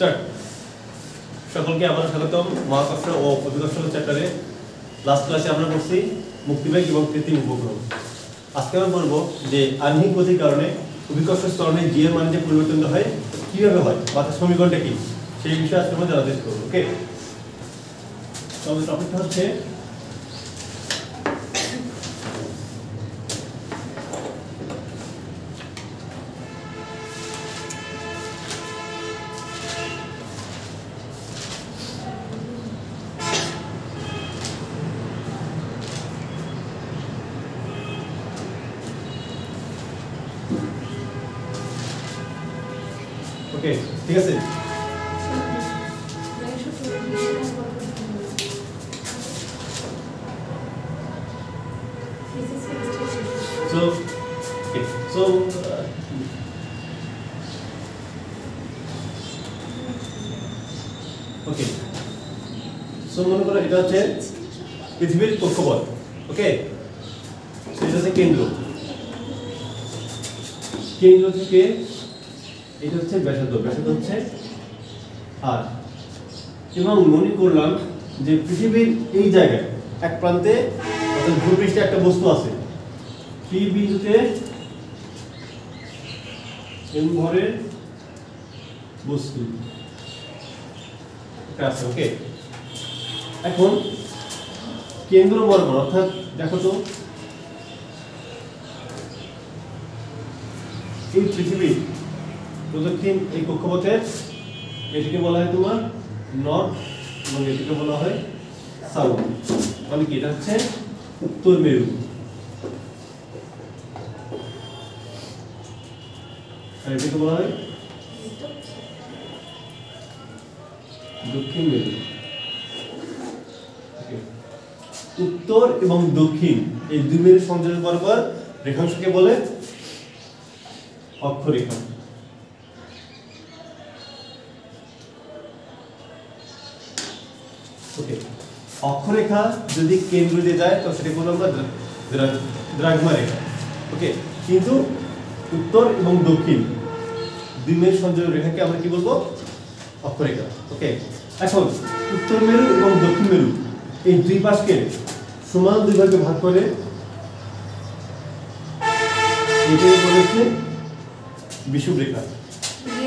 Start. সকলকে আবার স্বাগতম মহাকর্ষ ও অভিকর্ষ চ্যাপ্টারে। লাস্ট ক্লাসে আমরা পড়ছি মুক্তিবেগ এবং কৃত্রিম উপগ্রহ। আজকে আমরা বলবো যে আহ্নিক গতির কারণে অভিকর্ষ ত্বরণে জি এর মান যে পরিবর্তন হয় কিভাবে হয় বা তার সমীকরণটা কি সেই বিষয়ে আজকে আমরা জানার চেষ্টা করবো। ওকে, তবে টপিকটা হচ্ছে ওকে, ঠিক আছে। মনে করো এটা হচ্ছে পৃথিবীর কক্ষপথ। ওকে, এটা হচ্ছে কেন্দ্র থেকে এটা হচ্ছে ব্যাসার্ধ হচ্ছে আর, এবং মনে করলাম যে পৃথিবীর এই জায়গায় এক প্রান্তে অর্থাৎ ভূপৃষ্ঠে একটা বস্তু আছে, পি বিন্দুতে এম ভরের বস্তু আছে। ওকে, এখন কেন্দ্র বরাবর অর্থাৎ দেখো তো এই পৃথিবীর প্রদক্ষিণ এই কক্ষপথের এটিকে বলা হয় তোমার নর্থ এবং এটিকে বলা হয় সাউথ। মানে কি, এটা হচ্ছে উত্তর মেরু আর এটিকে বলা হয় দক্ষিণ মেরু। উত্তর এবং দক্ষিণ এই দুই মেরুর সংযোজন বরাবর রেখাংশকে বলে অক্ষরেখা। ওকে, অক্ষরেখা যদি কেন্দ্র দিয়ে যায় তো সেটা বলবো আমরা দ্রাঘিমা রেখা। ওকে, কিন্তু উত্তর এবং দক্ষিণ দুই মেরুর সংযোজন রেখাকে আমরা কি বলবো, অক্ষরেখা। ওকে, এখন উত্তর মেরু এবং দক্ষিণ মেরু এই দুই পাশকে সমান দুই ভাগে ভাগ করে এটাকে বলেছে বিষুবরেখা।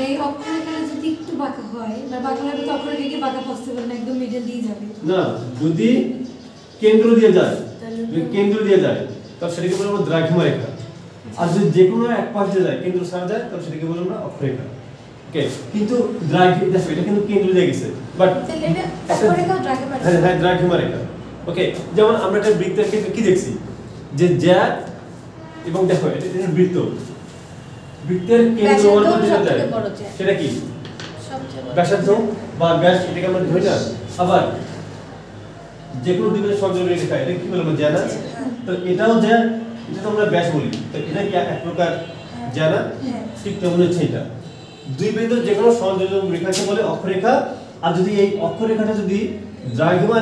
এই অক্ষরেখা যদি একটু বাঁকা হয় বা বাঁকা হবে তো অক্ষরেখা কি বাঁকা পসিবল না, একদম মিডল দিয়ে যাবে না, যদি কেন্দ্র দিয়ে যায় তবে সেটাকে বলবো আমরা দ্রাঘিমা রেখা। আর যদি যে কোনো এক পাশ দিয়ে যায় কেন্দ্র ছাড়া যায় তবে সেটাকে বলবো আমরা অক্ষরেখা। ওকে, কিন্তু দেখো এটা কিন্তু কেন্দ্র দিয়ে গেছে বাট হ্যাঁ দ্রাঘিমা রেখা। ওকে, যেমন আমরা একটা বৃত্তের ক্ষেত্রে কি দেখছি যে জ্যা এবং দেখো এটা বৃত্তের কেন্দ্র বরাবর যেটা যায় সেটা কি ব্যাসার্ধ বা ব্যাস, এটাকে আমরা ধরি না। আবার যে কোনো দুই মেরুর সংযোজন রেখা এটা কি বলবো, জ্যা না? তো এটাও জ্যা, এটা তো আমরা ব্যাস বলি, তো এটা কি এক প্রকার জ্যা না? ঠিক তেমন হচ্ছে এটা দুই বিন্দুর যে কোনো সংযোজন রেখাকে বলে অক্ষরেখা। আর যদি এই অক্ষরেখাটা যদি দ্রাঘিমা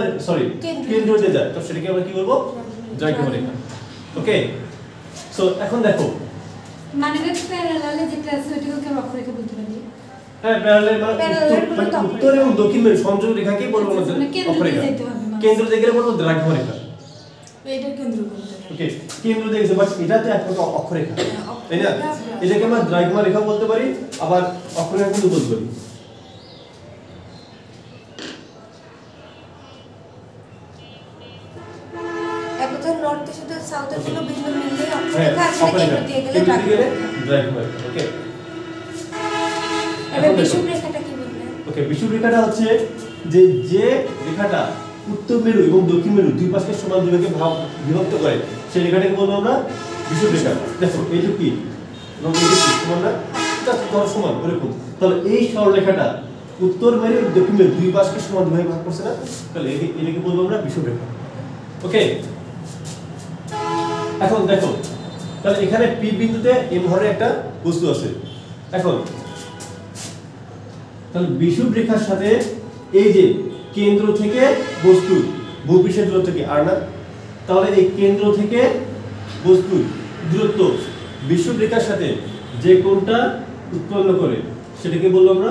কেন্দ্র দিয়ে যায় তো সেটাকে আমরা কি বলবো, দ্রাঘিমা রেখা। ওকে, সো এখন দেখো মানে প্যারালালে যে ক্লাস ওইটাকে আমরা অক্ষরেখা বলতে পারি। হ্যাঁ, প্যারালাল মানে উত্তর এবং দক্ষিণ মেরু সংযোজন রেখাকে বলবো অক্ষরেখা। কেন্দ্র দিয়ে গেলে বলবো দ্রাঘিমা রেখা। এটা কেন্দ্র বলতে পারি। ওকে, কেন্দ্র দিয়ে গেছে বাট এটা তো এক প্রকার অক্ষরেখা, তাই না? এটাকে আমরা দ্রাঘিমা রেখা বলতে পারি, আবার অক্ষরেখা কিন্তু বলতে পারি। একদম নর্থের সাথে সাউথের কোনো বিন্দু মিললে অক্ষরেখা আছে, কেন্দ্র দিয়ে গেলে দ্রাঘিমা রেখা। ওকে, এবার বিষুবরেখাটা কি বললেন? ওকে, বিষুবরেখাটা হচ্ছে যে রেখাটা উত্তর মেরু এবং দক্ষিণ মেরু দুই পাশকে সমান দুই ভাগে বিভক্ত করে সেই রেখাটাকে বলবো আমরা বিষুবরেখা। দেখো এইটা কি এবং এইটা কি সমান না, এটা কত সমান এরকম। তাহলে এই সরলরেখাটা উত্তর মেরু দক্ষিণ মেরু দুই পাশকে সমান দুই ভাগে ভাগ করছে না, তাহলে এটাকে বলবো আমরা বিষুবরেখা। ওকে, এখন দেখো তাহলে এখানে পি বিন্দুতে এম ভরের একটা বস্তু আছে। এখন তাহলে বিষুবরেখার সাথে এই যে কেন্দ্র থেকে বস্তু ভূপৃষ্ঠের দূরত্ব কি আর না, তাহলে এই কেন্দ্র থেকে বস্তুর দূরত্ব বিষুবরেখার সাথে যে কোণটা উৎপন্ন করে সেটাকে বলবো আমরা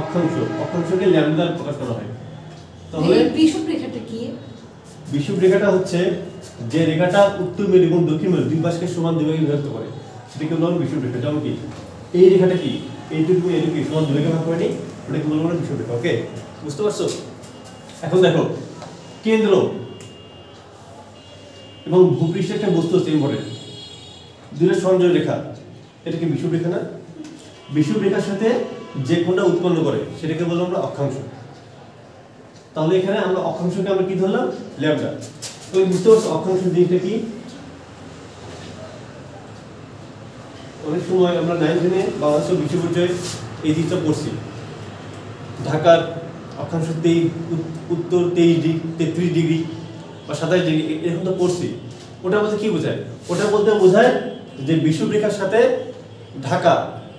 অক্ষাংশ, অক্ষাংশকে ল্যামডা দ্বারা প্রকাশ করা হয়। তাহলে এই বিষুব রেখাটা কি? বিষুব রেখাটা হচ্ছে যে রেখাটা উত্তর মেরু এবং দক্ষিণ মেরু দুই পাশকে সমান দুই ভাগে বিভক্ত করে, সেটাকে বলা হয় বিষুব রেখা। যেমন কি এই রেখাটা কি এইটুকু এইটুকু সমান দুই ভাগে ভাগ করে নি, ওটাকে বলা হয় বিষুব রেখা। ওকে, বুঝতে পারছো? এখন দেখো কেন্দ্র এবং ভূপৃষ্ঠে একটা বস্তু আছে ইম্পর্টেন্ট, দুইটা সংযোগ রেখা, এটা কি বিষুব রেখা না? বিষুব রেখার সাথে যে কোণটা উৎপন্ন করে সেটাকে বলবো আমরা অক্ষাংশ। তাহলে এখানে আমরা অক্ষাংশকে আমরা কি ধরলাম? ল্যামডা। তো বুঝতে পারছো অক্ষাংশ জিনিসটা কি? অনেক সময় আমরা 9-10 বাংলাদেশ বিশ্ববিদ্যালয়ে এই জিনিসটা পড়ছি। ঢাকার অক্ষাংশ উত্তর 33 ডিগ্রি বা 27 ডিগ্রি এরকম তো পড়ছি। ওটা বলতে কি বোঝায়? ওটা বলতে বোঝায় যে বিষুব রেখার সাথে ঢাকা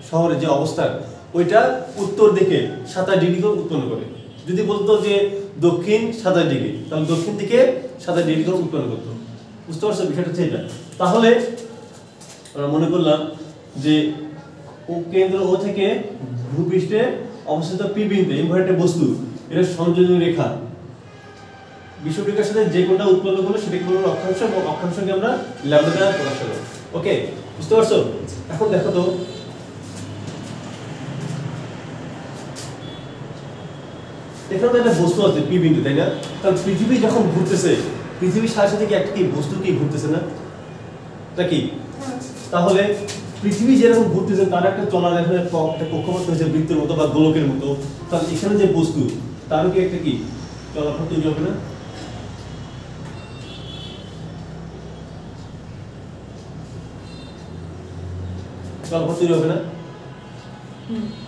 শহরের যে অবস্থান ওইটা উত্তর দিকে 27 ডিগ্রি করে উৎপন্ন করে। যদি বলতো যে দক্ষিণ 27 ডিগ্রি, তাহলে দক্ষিণ দিকে 27 ডিগ্রি করে উৎপন্ন করতো। বুঝতে পারছো বিষয়টা হচ্ছে এটা। তাহলে আমরা মনে করলাম যে ও কেন্দ্র ও থেকে ভূপৃষ্ঠে অবস্থিত পি বিন্দু ইনভার্টেড বস্তু এটা সংযোজক রেখা, বিষুব রেখার সাথে যে কোণটা উৎপন্ন করলো সেটাকে বলবো অক্ষাংশ, এবং অক্ষাংশকে আমরা ল্যামডা দ্বারা প্রকাশ করব। ওকে, বুঝতে পারছো? এখন দেখো তো এখানে তো একটা বস্তু আছে পি বিন্দু, তাই না? কারণ পৃথিবী যখন ঘুরতেছে পৃথিবীর সাথে সাথে কি একটা কি বস্তু কি ঘুরতেছে না? তা কি? তাহলে পৃথিবী যেরকম ঘুরতেছে তার একটা চলার এখানে একটা কক্ষপথ হয়েছে বৃত্তের মতো বা গোলকের মতো, তাহলে এখানে যে বস্তু তারও কি একটা কি চলাপথ তৈরি হবে না? চলাপথ তৈরি হবে না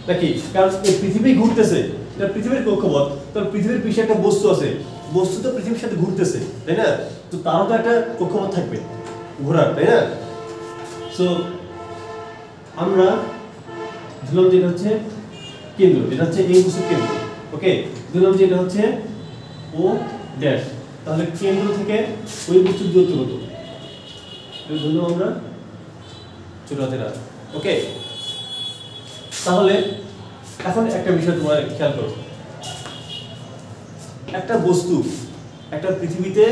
নাকি? কারণ এই পৃথিবী ঘুরতেছে, এটা পৃথিবীর কক্ষপথ, তাহলে পৃথিবীর পিছনে একটা বস্তু আছে, বস্তু তো পৃথিবীর সাথে ঘুরতেছে, তাই না? তো তারও তো একটা কক্ষপথ থাকবে ঘোরার, তাই না? সো আমরা ধরলাম যে এটা হচ্ছে কেন্দ্র, এটা হচ্ছে এই বস্তুর কেন্দ্র। ওকে, ধরলাম যে এটা হচ্ছে ও ড্যাশ, তাহলে কেন্দ্র থেকে ওই বস্তুর দূরত্ব কত? ধরলাম আমরা ছোট হাতের আর। ওকে, তাহলে এখন একটা বিষয় তোমরা খেয়াল করো, একটা বস্তু একটা পৃথিবীতে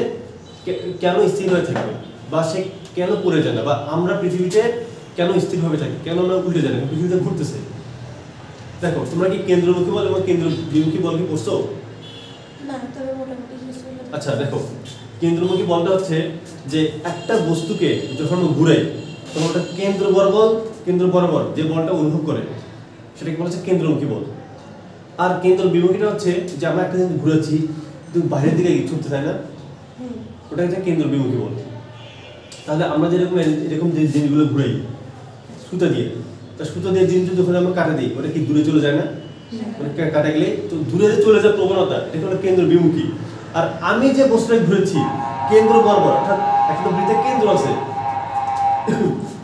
কেন স্থির হয়ে থাকবে, বা সে কেন পড়ে যায় না, বা আমরা পৃথিবীতে কেন স্থিরভাবে থাকি, কেন আমরা উল্টে যাই না, পৃথিবীতে ঘুরতেছে। দেখো তোমরা কি কেন্দ্রমুখী বল এবং কেন্দ্র বিমুখী বল কি পড়ছো? না, তবে মোটামুটি আচ্ছা, দেখো কেন্দ্রমুখী বলটা হচ্ছে যে একটা বস্তুকে যখন আমরা ঘুরাই তখন ওটা কেন্দ্র বরাবর যে বলটা অনুভব করে সেটাকে বলা হচ্ছে কেন্দ্রমুখী বল। আর কেন্দ্র বিমুখীটা হচ্ছে যে আমরা একটা জিনিস ঘুরাচ্ছি কিন্তু বাইরের দিকে ছুটতে চাই না, ওটা হচ্ছে কেন্দ্র বিমুখী বল। তাহলে আমরা যেরকম এরকম যে জিনিসগুলো ঘুরাই সুতা দিয়ে, তা সুতা দিয়ে জিনিস যখন আমরা কাটা দিই ওটা কি দূরে চলে যায় না? মানে কাটা গেলে তো দূরে চলে যায় প্রবণতা, এটা হলো কেন্দ্র বিমুখী। আর আমি যে বস্তুটাকে ঘুরেছি কেন্দ্র বরাবর, অর্থাৎ একটা বৃত্তের কেন্দ্র আছে,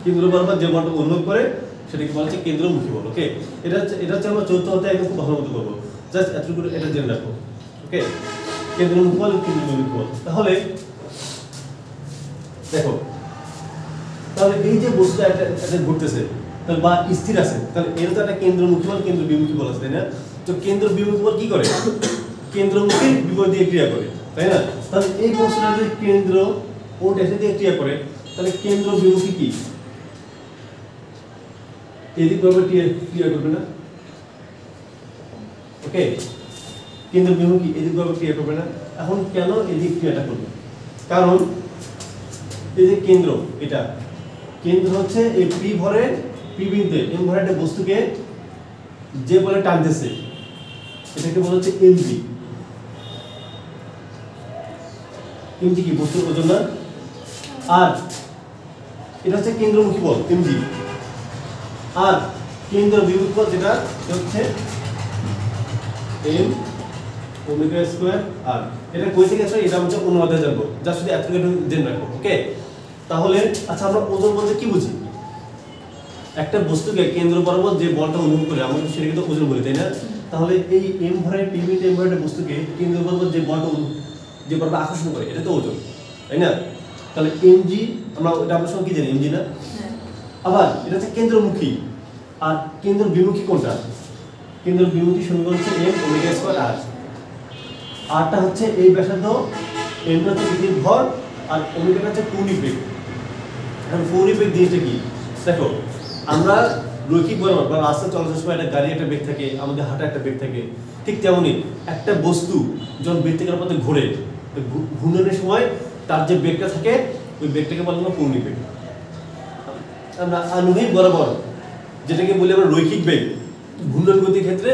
কেন্দ্র বরাবর যে বলটা অনুভব করে সেটাকে বলা হচ্ছে কেন্দ্রমুখী বল। ওকে, এটা হচ্ছে আমরা চতুর্থ অধ্যায়ে একদম খুব ভালো মতো করবো, জাস্ট এতটুকু এটা জেনে রাখো। ওকে, কেন্দ্রমুখী বল, কেন্দ্রবিমুখী বল। তাহলে দেখো, তাহলে এই যে বস্তুটা এটা ঘুরতেছে তাহলে বা স্থির আছে, তাহলে এর তো একটা কেন্দ্রমুখী বল কেন্দ্র বিমুখী বল আছে, তাই না? তো কেন্দ্র বিমুখী বল কি করে? কেন্দ্রমুখী বিপরীত দিয়ে ক্রিয়া করে, তাই না? তাহলে এই বস্তুটা যদি কেন্দ্র ও ড্যাশে দিয়ে ক্রিয়া করে তাহলে কেন্দ্র বিমুখী কি এদিক বরাবর ক্রিয়া করবে না? ওকে, কেন্দ্র বিমুখী এদিক বরাবর ক্রিয়া করবে না। এখন কেন এদিক ক্রিয়াটা করবে? কারণ এই যে কেন্দ্র, এটা কেন্দ্র হচ্ছে এই পি ভরে পি বিন্দুতে এম ভরে একটা বস্তুকে যে বলে টানতেছে এটাকে বলা হচ্ছে এমজি। এমজি কি বস্তুর ওজন না? আর এটা হচ্ছে কেন্দ্রমুখী বল এমজি, আর কেন্দ্র বিমুখী বল যেটা হচ্ছে এম ওমেগা স্কয়ার আর। এটা কই থেকে আসলে এটা আমরা অন্য অধ্যায়ে জানবো, যা শুধু এতটুকু জেনে রাখো। ওকে, তাহলে আচ্ছা আমরা ওজন বলতে কি বুঝি? একটা বস্তুকে কেন্দ্র বরাবর যে বলটা অনুভব করে আমরা সেটাকে তো ওজন বলি, তাই না? তাহলে এই এম ভরে পি বিন্দুতে এম ভরে একটা বস্তুকে কেন্দ্র বরাবর যে বলটা আকর্ষণ করে এটা তো ওজন, তাই না? তাহলে এমজি আমরা সঙ্গে কি জানি এমজি না? আবার এটা হচ্ছে কেন্দ্রমুখী, আর কেন্দ্র বিমুখী কোনটা? কেন্দ্র বিমুখী সমীকরণ হচ্ছে m ওমেগা স্কয়ার r। rটা হচ্ছে এই ব্যাসার্ধ, m হচ্ছে পৃথিবীর ভর, আর ওমেগাটা হচ্ছে কৌণিক বেগ। এখন কৌণিক বেগ জিনিসটা কি দেখো, আমরা রৈখিক বরাবর বা রাস্তা চলাচলের সময় একটা গাড়ি একটা বেগ থাকে, আমাদের হাঁটা একটা বেগ থাকে, ঠিক তেমনি একটা বস্তু যখন বৃত্তাকার পথে ঘোরে, ঘূর্ণনের সময় তার যে বেগটা থাকে ওই বেগটাকে বলা হয় কৌণিক বেগ। আমরা আনুভূমিক বরাবর যেটাকে বলি আমরা রৈখিক বেগ, ঘূর্ণন গতির ক্ষেত্রে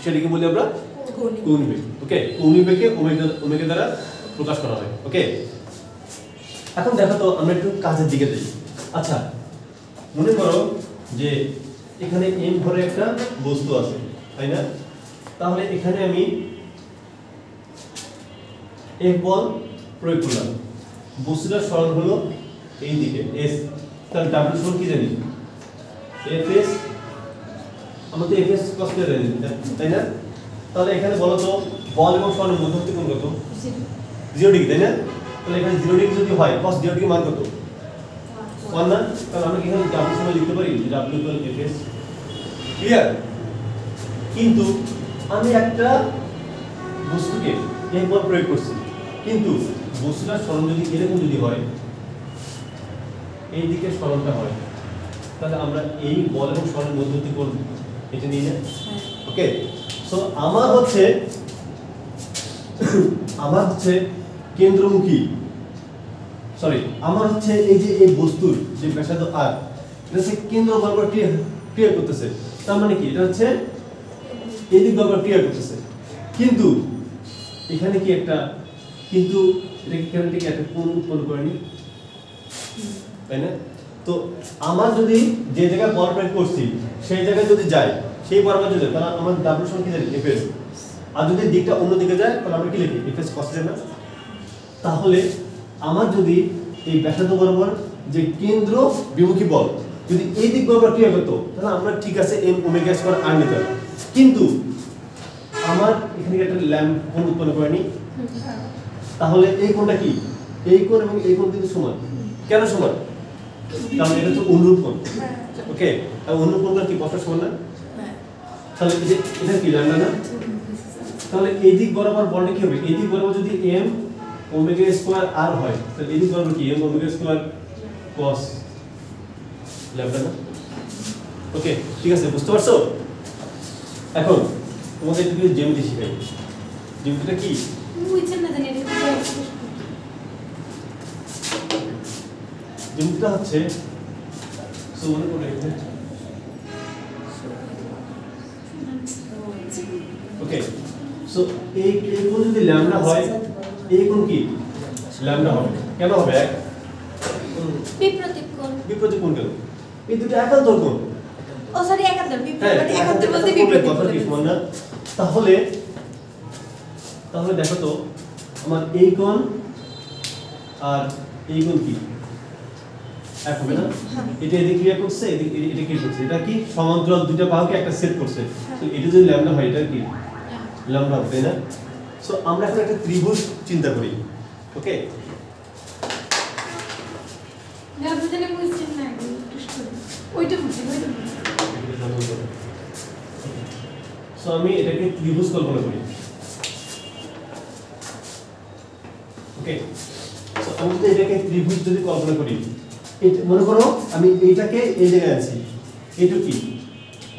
সেটাকে বলি আমরা কৌণিক বেগ। ওকে, কৌণিক বেগকে ওমেগা দ্বারা প্রকাশ করা হয়। ওকে, এখন দেখো তো আমরা একটু কাজের দিকে যাই। আচ্ছা, মনে করো যে এখানে m ভরে একটা বস্তু আছে, তাই না? তাহলে এখানে আমি F বল প্রয়োগ করলাম, বস্তুটার সরণ হলো এই দিকে s, তাহলে W সমান কি জানি? Fs, আমরা তো Fs cos θ জানি, তাই না? তাহলে এখানে বলো তো বল এবং সরণের মধ্যবর্তী কোণ কত? 0 ডিগ্রি, তাই না? তাহলে এখানে 0 ডিগ্রি যদি হয় cos 0 ডিগ্রি মান কত? 1 না? তাহলে আমরা কি এখানে W সমান লিখতে পারি যে W = Fs। ক্লিয়ার? কিন্তু আমি একটা বস্তুকে F বল প্রয়োগ করছি, কিন্তু বস্তুটার সরণ যদি এরকম যদি হয়, এই দিকে সরণটা হয়, তাহলে আমরা এই বল এবং সরণের মধ্যবর্তী কোণ এটা নিয়ে না। ওকে, সো আমার হচ্ছে কেন্দ্রমুখী, সরি আমার হচ্ছে এই যে এই বস্তুর যে ব্যাসার্ধ r, এটা হচ্ছে কেন্দ্র বরাবর ক্রিয়া করতেছে। তার মানে কি এটা হচ্ছে এই দিক বরাবর ক্রিয়া করতেছে, কিন্তু এখানে কি একটা, কিন্তু এটা এখানে থেকে একটা কোণ উৎপন্ন করেনি, তাই না? তো আমার যদি যে জায়গায় বল প্রয়োগ করছি সেই জায়গায় যদি যায়, সেই বরাবর যদি যায়, তাহলে আমার W সমান কি জানি? Fs। আর যদি দিকটা অন্য দিকে যায় তাহলে আমরা কি লিখি? Fs cos θ না? তাহলে আমার যদি এই ব্যাসার্ধ বরাবর যে কেন্দ্র বিমুখী বল যদি এই দিক বরাবর ক্রিয়া করতো, তাহলে আমরা ঠিক আছে m ওমেগা স্কয়ার r নিতাম, কিন্তু আমার এখানে একটা ল্যাম্ব কোণ উৎপন্ন করেনি। তাহলে এই কোণটা কি? এই কোণ এবং এই কোণ কিন্তু সমান। কেন সমান? কারণ এটা তো অনুরূপ কোণ। ওকে, আর অনুরূপ কোণটা কি পরস্পর সমান না? তাহলে এটা কি ল্যাম্বডা না? তাহলে এই দিক বরাবর বলটা কি হবে? এই দিক বরাবর যদি m ওমেগা স্কয়ার r হয়, তাহলে এই দিক বরাবর কি m omega square cos lambda না? ওকে, ঠিক আছে, বুঝতে পারছো? এখন তোমাদের একটু জ্যামিতি শিখাই। জ্যামিতিটা কি? জ্যামিতিটা হচ্ছে মনে করে ওকে, সো এই কোণ যদি ল্যাম্বডা হয়, এই কোণ কি ল্যাম্বডা হবে। কেন হবে? এক বিপরীত কোণ কেন? এই দুটো একান্তর কোণ। ও সরি, একান্তর। একান্তর বলতে বিপরীত সমান না? তাহলে দেখো তো আমার এই কোণ আর এই কোণ কি এক হবে না? এটা এদিকে ক্রিয়া করছে, এটা কি করছে? এটা কি সমান্তরাল দুটো বাহুকে একটা সেট করছে। তো এটা যদি ল্যাম্বডা হয়, এটা কি ল্যাম্বডা হবে, তাই না? সো আমরা এখন একটা ত্রিভুজ চিন্তা করি। ওকে, সো আমি এটাকে ত্রিভুজ কল্পনা করি। ওকে, সো আমি যদি এটাকে ত্রিভুজ যদি কল্পনা করি, এটা মনে করো আমি এইটাকে এই জায়গায় আছি, এইটুকু কি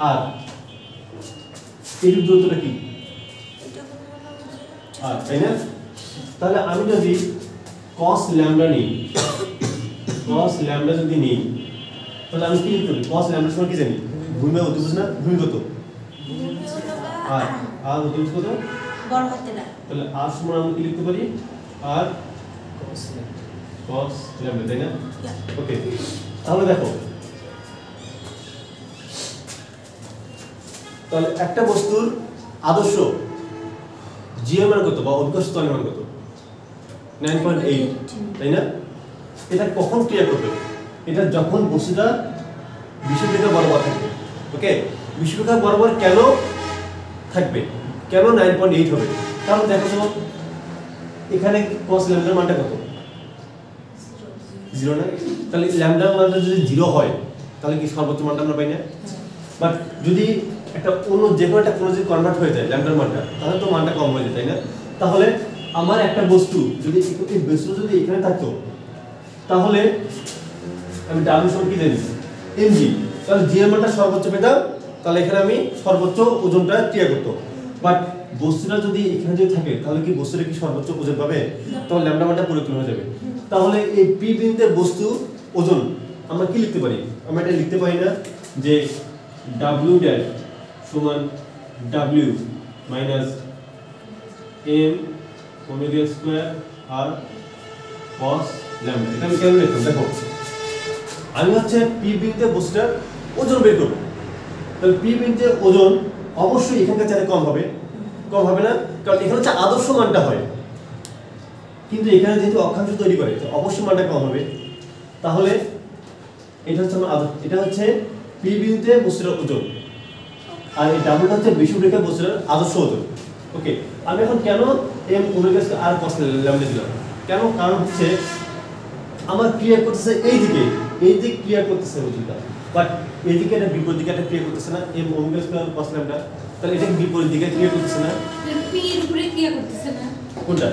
আর এইটুকু দূরত্বটা কি আর, তাই না? তাহলে আমি যদি cos ল্যাম্বডা নিই, cos ল্যাম্বডা যদি নিই, তাহলে আমি কি লিখতে পারি? cos ল্যাম্বডা সমান কি জানি? ভূমি অতিভুজ না? ভূমি কত? আর অতিভুজ কত? বড় হাতে না। তাহলে r সমান আমি কি লিখতে পারি? r cos ল্যাম্বডা, তাই না? ওকে, তাহলে দেখো, তাহলে একটা বস্তুর আদর্শ g এর মান কত বা উৎকর্ষ ত্বরণের মান কত? 9.8, তাই না? এটা কখন ক্রিয়া করবে? এটা যখন বস্তুটা বিষুবরেখা বরাবর থাকবে। ওকে, বিষুবরেখা বরাবর কেন থাকবে? কেন 9.8 হবে? কারণ দেখো তো এখানে cos ল্যাম্বডার মানটা কত? 0 না? তাহলে ল্যাম্বডার মানটা যদি 0 হয় তাহলে কি সর্বোচ্চ মানটা আমরা পাই না? বাট যদি একটা অন্য যে কোনো একটা কোনো যদি কনভার্ট হয়ে যায় ল্যামডার মানটা, তাহলে তো মানটা কম হয়ে যায়, তাই না? তাহলে আমার একটা বস্তু যদি এই বস্তু যদি এখানে থাকতো, তাহলে আমি ডাব্লিউ সমান কি জানি এমজি, তাহলে জি এর মানটা সর্বোচ্চ পেতাম, তাহলে এখানে আমি সর্বোচ্চ ওজনটা ক্রিয়া করতো। বাট বস্তুটা যদি এখানে যদি থাকে, তাহলে কি বস্তুটা কি সর্বোচ্চ ওজন পাবে? তখন ল্যামডা মানটা পরিবর্তন হয়ে যাবে। তাহলে এই পি বিন্দুতে বস্তু ওজন আমরা কি লিখতে পারি? আমরা এটা লিখতে পারি না যে ডাব্লিউ ড্যাশ সমান W minus m omega square r cos lambda. এটা আমি কেন লিখলাম দেখো, আমি হচ্ছে পি বিন্দুতে বস্তুটার ওজন বের করব। তাহলে পি বিন্দুতে ওজন অবশ্যই এখানকার চাইতে কম হবে, কম হবে না? কারণ এখানে হচ্ছে আদর্শ মানটা হয়, কিন্তু এখানে যেহেতু অক্ষাংশ তৈরি করে তো অবশ্যই মানটা কম হবে। তাহলে এটা হচ্ছে আমার এটা হচ্ছে পি বিন্দুতে বস্তুটার ওজন, আর এই ডাবলটা হচ্ছে বিষুবরেখা বস্তুটার আদর্শ ওজন। ওকে, আমি এখন কেন M omega square r cos lambda দিলাম? কেন? কারণ হচ্ছে আমার ক্রিয়া করতেছে এই দিক ক্রিয়া করতেছে ওজনটা, বাট এইদিকে এটা বিপরীত দিকে একটা ক্রিয়া করতেছে না, M omega square cos lambda, তাহলে এটা বিপরীত দিকে ক্রিয়া করতেছে না, পি এর উপরে ক্রিয়া করতেছে না। কোনটা?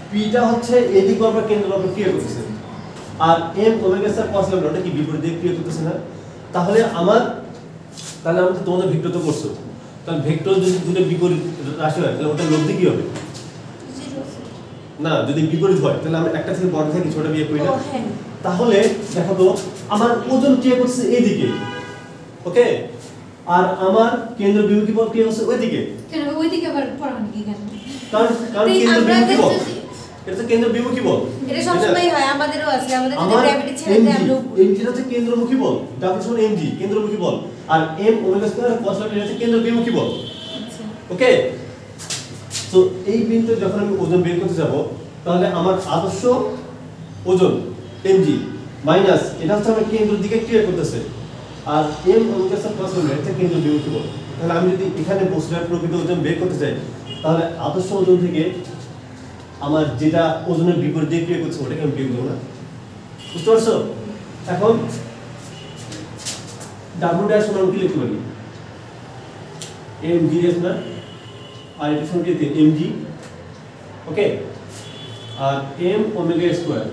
পিটা হচ্ছে এদিকে আমরা কেন্দ্র উপর ক্রিয়া করতেছে, আর M omega square cos lambda ওটা কি বিপরীত দিকে ক্রিয়া করতেছে না। তাহলে আমরা তোমাদের ভেক্টর তো করছো, তাহলে ভেক্টর যদি দুটো বিপরীত রাশি হয় তাহলে ওটা লব্ধি কি হবে? না, যদি বিপরীত হয় তাহলে আমরা একটা থেকে বড় থেকে ছোট বিয়ে করি না। তাহলে দেখো তো আমার ওজন ক্রিয়া করছে এইদিকে, ওকে, আর আমার কেন্দ্র বিমুখী বল ক্রিয়া করছে ওইদিকে। কেন ওইদিকে আবার পড়ান কি কেন? কারণ কেন্দ্র বিমুখী বল, এটা তো কেন্দ্র বিমুখী বল। এটা সবসময় হয়, আমাদেরও আছে, আমাদের যদি গ্র্যাভিটি ছেড়ে দেয় আমরা এমজি হচ্ছে কেন্দ্রমুখী বল, ডাব্লিউ সমান এমজি কেন্দ্রমুখী বল, আর M omega square cos lambda হচ্ছে কেন্দ্র বিমুখী বল। আচ্ছা, ওকে, তো এই বিন্দুতে যখন আমি ওজন বের করতে যাব, তাহলে আমার আদর্শ ওজন mg মাইনাস এটা হচ্ছে আমার কেন্দ্রের দিকে ক্রিয়া করতেছে, আর m omega square cos lambda এটা কেন্দ্র বিমুখী বল। তাহলে আমি যদি এখানে বস্তুটার প্রকৃত ওজন বের করতে চাই, তাহলে আদর্শ ওজন থেকে আমার যেটা ওজনের বিপরীত দিকে ক্রিয়া করছে ওটাকে আমি বিয়োগ দেবো না। বুঝতে পারছো? এখন ডাব্লিউ ড্যাশ সমান কি লিখতে পারি? mg ড্যাশ না, আর এটা সমান কি mg, ওকে, আর m ওমেগা স্কয়ার,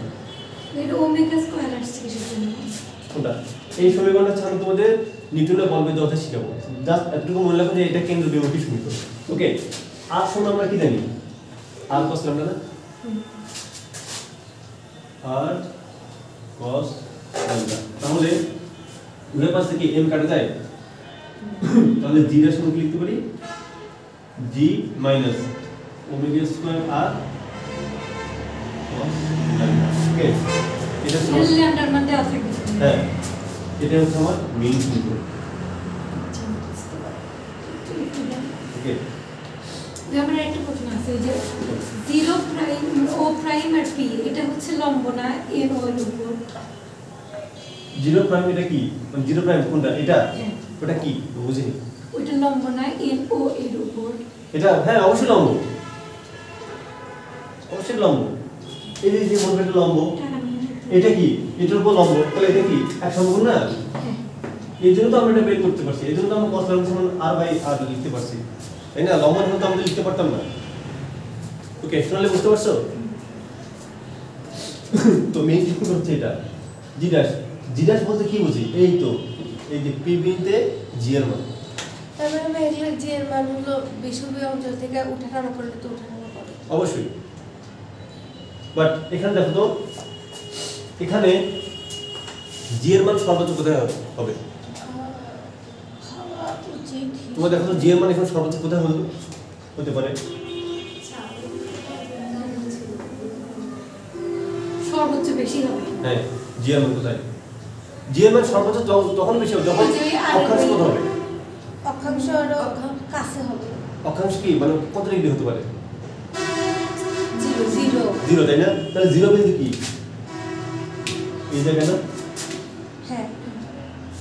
এটা ওমেগা স্কয়ার আসছে কিসের জন্য? কোনটা? এই সমীকরণটা ছাড়া তোমাদের নিউটনের বলবিদ্যা অধ্যায় শিখাবো, জাস্ট এতটুকু মনে রাখো যে এটা কেন্দ্র বিমুখী সমীকরণ। ওকে, আর শোনো আমরা কি জানি? আর cos ল্যামডা না, আর cos ল্যামডা, তাহলে উভয় পাশ থেকে m কাটা যায়, তাহলে g এর সমান কি লিখতে পারি? g minus omega square r cos lambda. ওকে, এটা সমান ল্যামডার মান দেওয়া থাকে। হ্যাঁ, এটা হচ্ছে আমার মেইন সমীকরণ। ওকে, আমার একটা প্রশ্ন আছে যে 0 প্রাইম ও প্রাইম আর পি এটা হচ্ছে লম্ব না এন ও এর উপর? 0 প্রাইম এটা কি? মানে 0 প্রাইম কোনটা? এটা হ্যাঁ, ওটা কি বুঝিনি। ওইটা লম্ব না এন ও এর উপর? এটা হ্যাঁ অবশ্যই লম্ব, অবশ্যই লম্ব। এই যে মনে একটা লম্ব, এটা কি? এটার উপর লম্ব, তাহলে এটা কি এক সমকোণ না? হ্যাঁ, এই জন্য তো আমরা এটা বের করতে পারছি, এই জন্য তো আমরা cos ল্যামডা সমান r/r লিখতে পারছি, তাই না? লম্ব হলে তো আমরা লিখতে পারতাম না। ওকে, শুনলে বুঝতে পারছো? তো মেইন সমীকরণ হচ্ছে এটা জি ড্যাশ। জি ড্যাশ বলতে কি বুঝি? এই তো এই যে পি বিন্দুতে জি এর মান। তারপরে আমরা এগুলো যে এর মান হলো বিষুবীয় অঞ্চল থেকে উঠানো করলে তো উঠানো করে অবশ্যই, বাট এখানে দেখো তো, এখানে জি এর মান সর্বোচ্চ কোথায় হবে? তোমরা দেখো তো জি এর মান এখন সর্বোচ্চ কোথায় হতে পারে? সর্বোচ্চ বেশি হবে। হ্যাঁ, জি এর মান কোথায়? জি এর মান সর্বোচ্চ তখন বেশি হবে যখন অক্ষাংশ কত হবে? অক্ষাংশ আরো কাছে হবে। অক্ষাংশ কি মানে কত ডিগ্রি হতে পারে? 0 0, তাই না? তাহলে 0 বিন্দু কি এই জায়গা না? হ্যাঁ,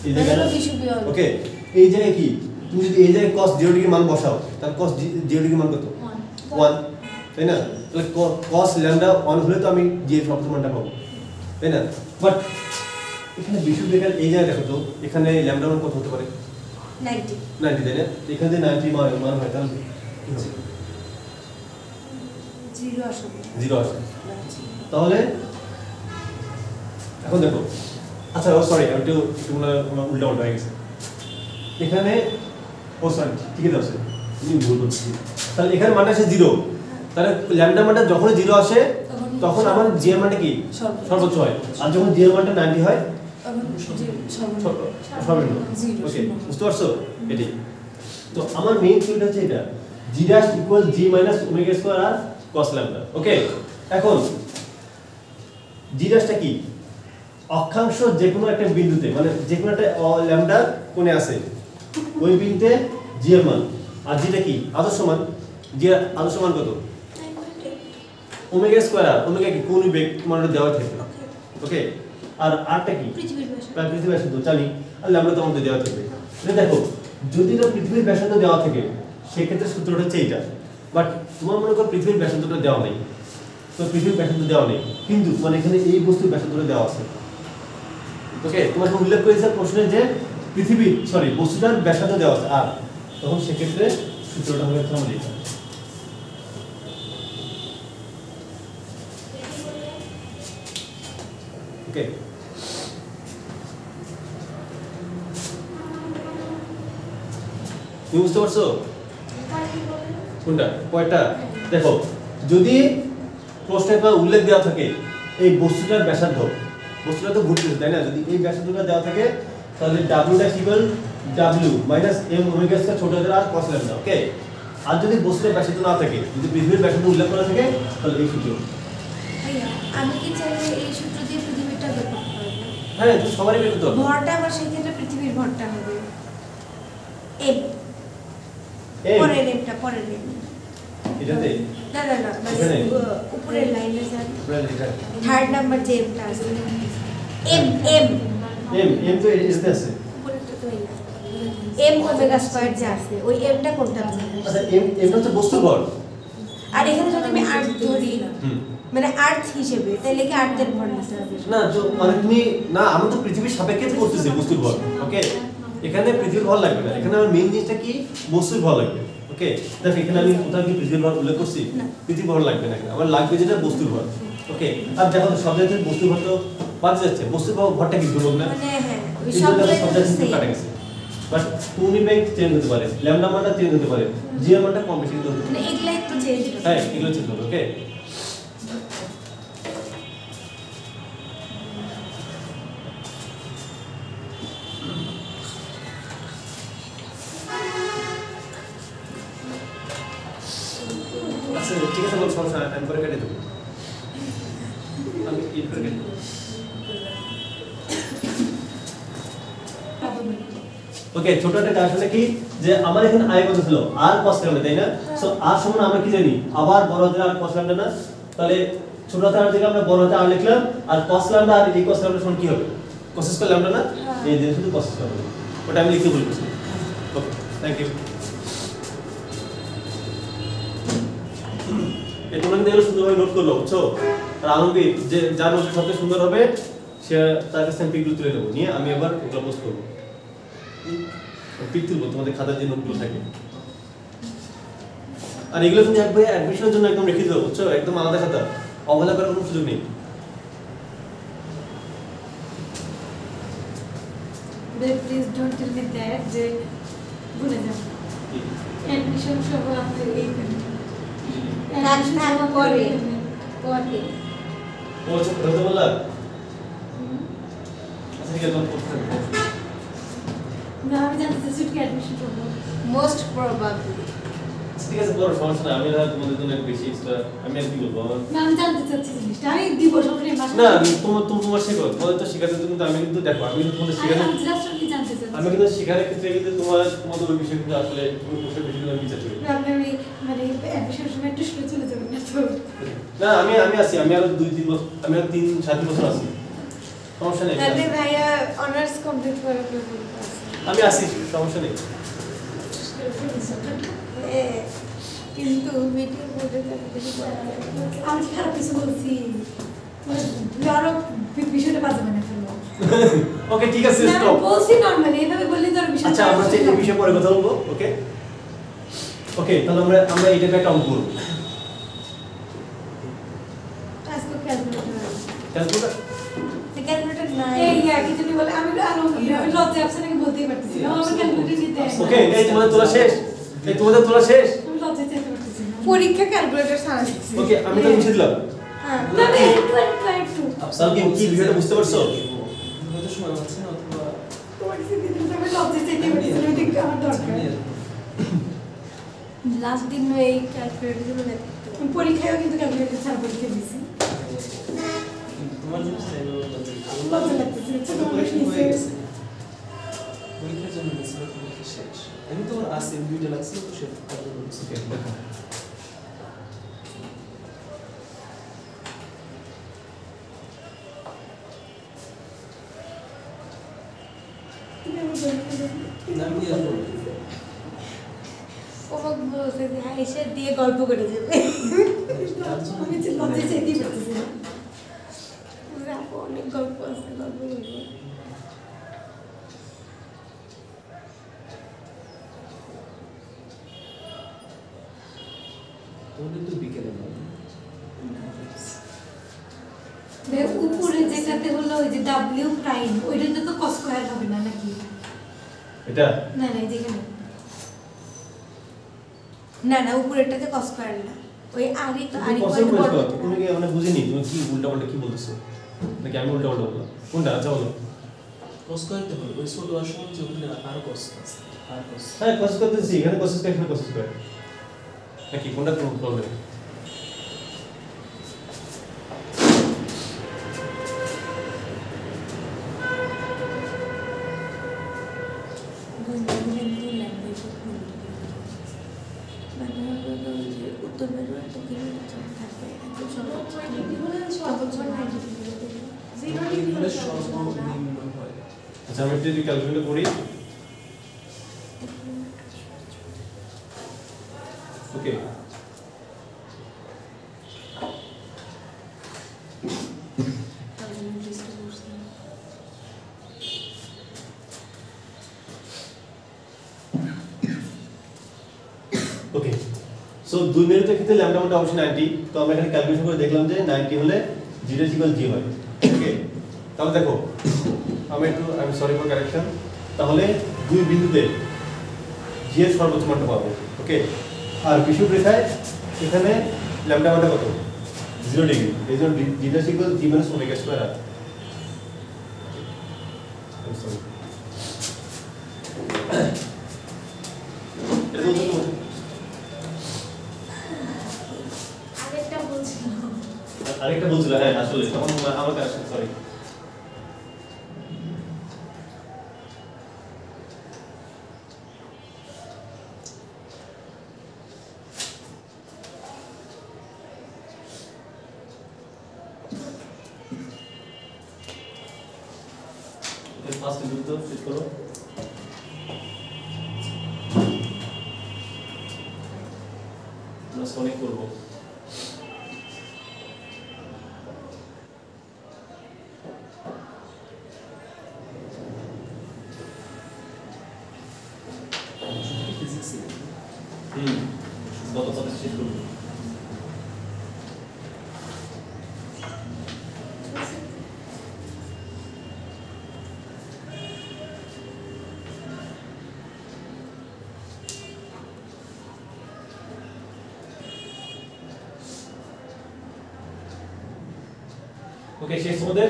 এই জায়গা না? বিষুবীয় অঞ্চল। ওকে, এই জায়গায় কি তুমি যদি এই জায়গায় cos 0 ডিগ্রি মান বসাও, তাহলে cos 0 ডিগ্রি মান কত? 1, তাই না? তাহলে cos ল্যামডা 1 হলে তো আমি জি এর সর্বোচ্চ মানটা পাবো, তাই না? বাট এখানে বিষুবরেখার এই জায়গায় দেখো তো, এখানে ল্যামডা মান কত হতে পারে? 90 90 দেন এখানে যে 90 মান হয় তাহলে কি হবে 0 আসবে 0 আসে তাহলে এখন দেখো আচ্ছা ও সরি একটু উল্টা উল্টা হয়ে গেছে এখানে ও সরি ঠিক আছে তুমি ভুল বলছি তাহলে এখানে মানটা আসে 0 তাহলে ল্যামডা মানটা যখন 0 আসে তখন আমার জি এর মানটা কি সর্বোচ্চ হয় আর যখন জি এর মানটা 90 হয় তখন সর্বনিম্ন ওকে বুঝতে পারছো এটাই তো আমার মেইন থিওরিটা হচ্ছে এটা g dash equals g minus omega square আর cos lambda ওকে এখন g dash কি অক্ষাংশ যে কোনো একটা বিন্দুতে মানে যে কোনো একটা ল্যামডা কোণে আছে ওই বিন্দুতে g এর মান আর g টা কি আদর্শ মান g এর আদর্শ মান কত ওমেগা স্কয়ার আর ওমেগা কি কোন বেগ মানটা দেওয়া থাকে ওকে আর আরটা কি পৃথিবীর ব্যাসার্ধ জানি আর ল্যামডা তো আমাদের দেওয়া থাকবে এটা দেখো যদি এটা পৃথিবীর ব্যাসার্ধ দেওয়া থাকে সেই ক্ষেত্রে সূত্রটা হচ্ছে এইটা বাট তোমার মনে করো পৃথিবীর ব্যাসার্ধটা দেওয়া নেই তো পৃথিবীর ব্যাসার্ধ দেওয়া নেই কিন্তু মানে এখানে এই বস্তুর ব্যাসার্ধটা দেওয়া আছে ওকে তোমাকে উল্লেখ করেছে প্রশ্নে যে বস্তুটার ব্যাসার্ধ দেওয়া আছে আর তখন সেই ক্ষেত্রে সূত্রটা হবে আমাদের এটা ওকে তুমি বুঝতে পারছো কোনটা কয়টা দেখো যদি প্রশ্নে একটা উল্লেখ দেওয়া থাকে এই বস্তুটার ব্যাসার্ধ বস্তুটা তো ঘুরতেছে তাই না যদি এই ব্যাসার্ধটা দেওয়া থাকে তাহলে w dash equal w minus m omega square ছোট হাতের আর cos lambda ওকে আর যদি বস্তুটার ব্যাসার্ধ না থাকে যদি পৃথিবীর ব্যাসার্ধ উল্লেখ করা থাকে তাহলে এই সূত্র ভাইয়া আমি কি চাইলে এই সূত্র দিয়ে পৃথিবীটা বের করতে পারবো হ্যাঁ তো সবারই বের করতে হবে ভরটা আবার সেই ক্ষেত্রে পৃথিবীর ভরটা হবে m পরের এমটা পরের এম এটাতে না মানে উপরের লাইনে যান এটা থার্ড নাম্বার যে এমটা আছে এম তো এটাতে আছে উপরেরটা তো এই এম ওমেগা স্কয়ার যা আছে ওই এমটা কোনটা আচ্ছা এমটা হচ্ছে বস্তুর ভর আর এখানে যদি আমি আর্থ ধরি মানে আর্থ হিসেবে তাহলে কি আর্থের ভর নিতে হবে না তো মানে তুমি না আমরা তো পৃথিবীর সাপেক্ষে করতেছি বস্তুর ভর ওকে এখানে পৃথিবীর ভর লাগবে না এখানে আমার মেইন জিনিসটা কি বস্তুর ভর লাগবে ওকে দেখো এখানে আমি কোথাও কি পৃথিবীর ভর উল্লেখ করছি পৃথিবীর ভর লাগবে না আমার লাগবে যেটা বস্তুর ভর ওকে আর দেখো সব জায়গায় বস্তুর ভর তো বাদ যাচ্ছে বস্তুর ভরটা কি ধ্রুবক না মানে হ্যাঁ ওই সব সব জায়গায় কাটা গেছে বাট কোন বেগ চেঞ্জ হতে পারে ল্যামডা মানটা চেঞ্জ হতে পারে জি এর মানটা কম বেশি হতে পারে মানে এগুলাই তো চেঞ্জ হবে হ্যাঁ এগুলো চেঞ্জ হবে ওকে আচ্ছা ঠিক আছে বল সমস্যা টাইম করে কেটে দেবো আমি এই করে কেটে দেবো ওকে ছোট একটা কাজ হলো কি যে আমার এখানে আয় কত ছিল আর cos lambda তাই না সো আর সমান আমরা কি জানি আবার বড় হাতের আর cos lambda না তাহলে ছোট হাতের আর থেকে আমরা বড় হাতের আর লিখলাম আর cos lambda আর এই cos lambda সমান কি হবে cos square lambda না এই যে শুধু cos square হবে ওটা আমি লিখতে বলছি ওকে থ্যাংক ইউ এই তোমরা কিন্তু এগুলো সুন্দরভাবে নোট করলো বুঝছো আর আলমগীর যে যার নোট সবচেয়ে সুন্দর হবে সে তার কাছে পিকগুলো তুলে নেবো নিয়ে আমি আবার ওগুলো পোস্ট করবো পিক তুলবো তোমাদের খাতার যে নোটগুলো থাকে আর এগুলো তুমি একবার অ্যাডমিশনের জন্য একদম রেখে দেবো বুঝছো একদম আলাদা খাতা অবহেলা করার কোনো সুযোগ নেই please don't tell me that যে ভুলে যাও অ্যাডমিশন সব আমাদের এইখানে না পরে পরে ও আচ্ছা কথা বললা আচ্ছা ঠিক আছে পড়তে না আমি জানতে চাচ্ছি কি অ্যাডমিশন করব মোস্ট প্রবাবলি ঠিক আছে বড় সমস্যা না আমি না তোমাদের জন্য একটু বেশি এক্সট্রা আমি আর কি বলবো না আমি জানতে চাচ্ছি জিনিসটা আমি দিব সবরে মাসে না তোমার শেখো তোমাদের তো শেখাতে তুমি তো আমি কিন্তু দেখো আমি কিন্তু তোমাদের শেখাতে আমি জাস্ট কি জানতে চাচ্ছি আমি কিন্তু শেখানোর ক্ষেত্রে কিন্তু তোমাদের ওই বিষয় কিন্তু আসলে তুমি কোশ্চেন বিষয়গুলো আমি বিচার করি আপনি মানে অ্যাডমিশন সময় একটু শুনে চলে যাবেন না তো না আমি আছি আমি আরো 2-3 বছর আমি আরো 3-7 বছর আছি সমস্যা নেই তাহলে ভাইয়া অনার্স কমপ্লিট করার পর আমি আছি সমস্যা নেই কিন্তু মিটিং বলতে আমি খারাপ কিছু বলছি আরো বিষয়টা বাজে মানে ফেলবো ওকে ঠিক আছে না, স্টপ বলছি নরমালি এইভাবে বললে তো আর বিষয় আচ্ছা আমরা এই বিষয়ে পরে কথা বলবো ওকে ওকে তাহলে আমরা এইটাকে কাউন্ট করব আজকে ক্যালকুলেটর ক্যালকুলেটর ক্যালকুলেটর নাই এই কি যদি বলে আমি লজ্জা আপনি বলতেই পারতেছি না আমার ক্যালকুলেটর দিতে ওকে এই তোমাদের তোলা শেষ আমি লজ্জা চাইতে পারতেছি না পরীক্ষা ক্যালকুলেটর ছাড়া দিছি ওকে আমি তো মুছে দিলাম হ্যাঁ না না একটু আপনারা কি বিষয়টা বুঝতে পারছো হয়তো সময় পাচ্ছে না অথবা তোমার কাছে দিতে আমি লজ্জা চাইতে পারতেছি না এটা একটু আমার দরকার লাস্ট দিন এই ক্যালকুলেটর গুলো দেখতে আমি পরীক্ষায়ও কিন্তু ক্যালকুলেটর ছাড়া পরীক্ষা দিয়েছি তোমার জন্য লজ্জা লাগতেছে ছোট মানুষ পরীক্ষা হয়ে নিচে গেছে পরীক্ষার জন্য গেছিল পরীক্ষা শেষ আমি তোমার আসে দুইটা লাগছিল তো সে তারপর বলছি ওকে দেখো তুমি আমার পরীক্ষা দাও। নাম কি আর বলবো ওবাক বলছে যে হ্যাঁ এসে দিয়ে গল্প করে যাবে আমি যে লজ্জা চাইতেই পারতেছি না আপু অনেক গল্প আছে গল্প বলবো তোমাদের তো বিকেলে উপরে যেটাতে হলো ওই যে ডাব্লিউ প্রাইম ওইটাতে তো কস স্কয়ার হবে না নাকি এটা না না এই যেখানে না না উপরেরটাতে কস স্কয়ার না ওই আরি তো আরি কসম পয়েন্ট করে বড় তুমি কি মানে বুঝিনি তুমি কি উল্টাপাল্টা কি বলতেছো নাকি আমি উল্টাপাল্টা বললাম কোনটা আচ্ছা বলো কস করতে হবে ওই ছোট আসলে যে ওখানে আর কস আছে আর কস হ্যাঁ কোসিস করতেছি এখানে কোসিস করে এখানে কোসিস করে নাকি কোনটা তুমি বলবে উত্তর বেরো এত কিলোমিটার থাকবে একদম এগুলো সর্বনিম্ন হয় আচ্ছা আমি একটু যদি ক্যালকুলেট করি ওকে ওকে সো 2 মিনিটের ক্ষেত্রে ল্যামডা মধ্যে অবশ্যই 90 তো আমরা এখানে ক্যালকুলেশন করে দেখলাম যে 90 হলে 0 = g হয় ওকে তাহলে দেখো আমি সরি ফর কারেকশন তাহলে দুই বিন্দুতে g এর সর্বোচ্চ মানটা পাবো ওকে আর বিষুব রেখায় এখানে ল্যামডা মানটা কত 0 ডিগ্রি এইজন্য g = g - omega² আর আমি সরি এটা বলতে আরেকটা বলছিল হ্যাঁ আসলে তখন আমার কাছে সরি ফার্স্ট দ্রুত শেষ করো আমরা সনিক করব গত কথা শেষ করব ওকে শেষ তোমাদের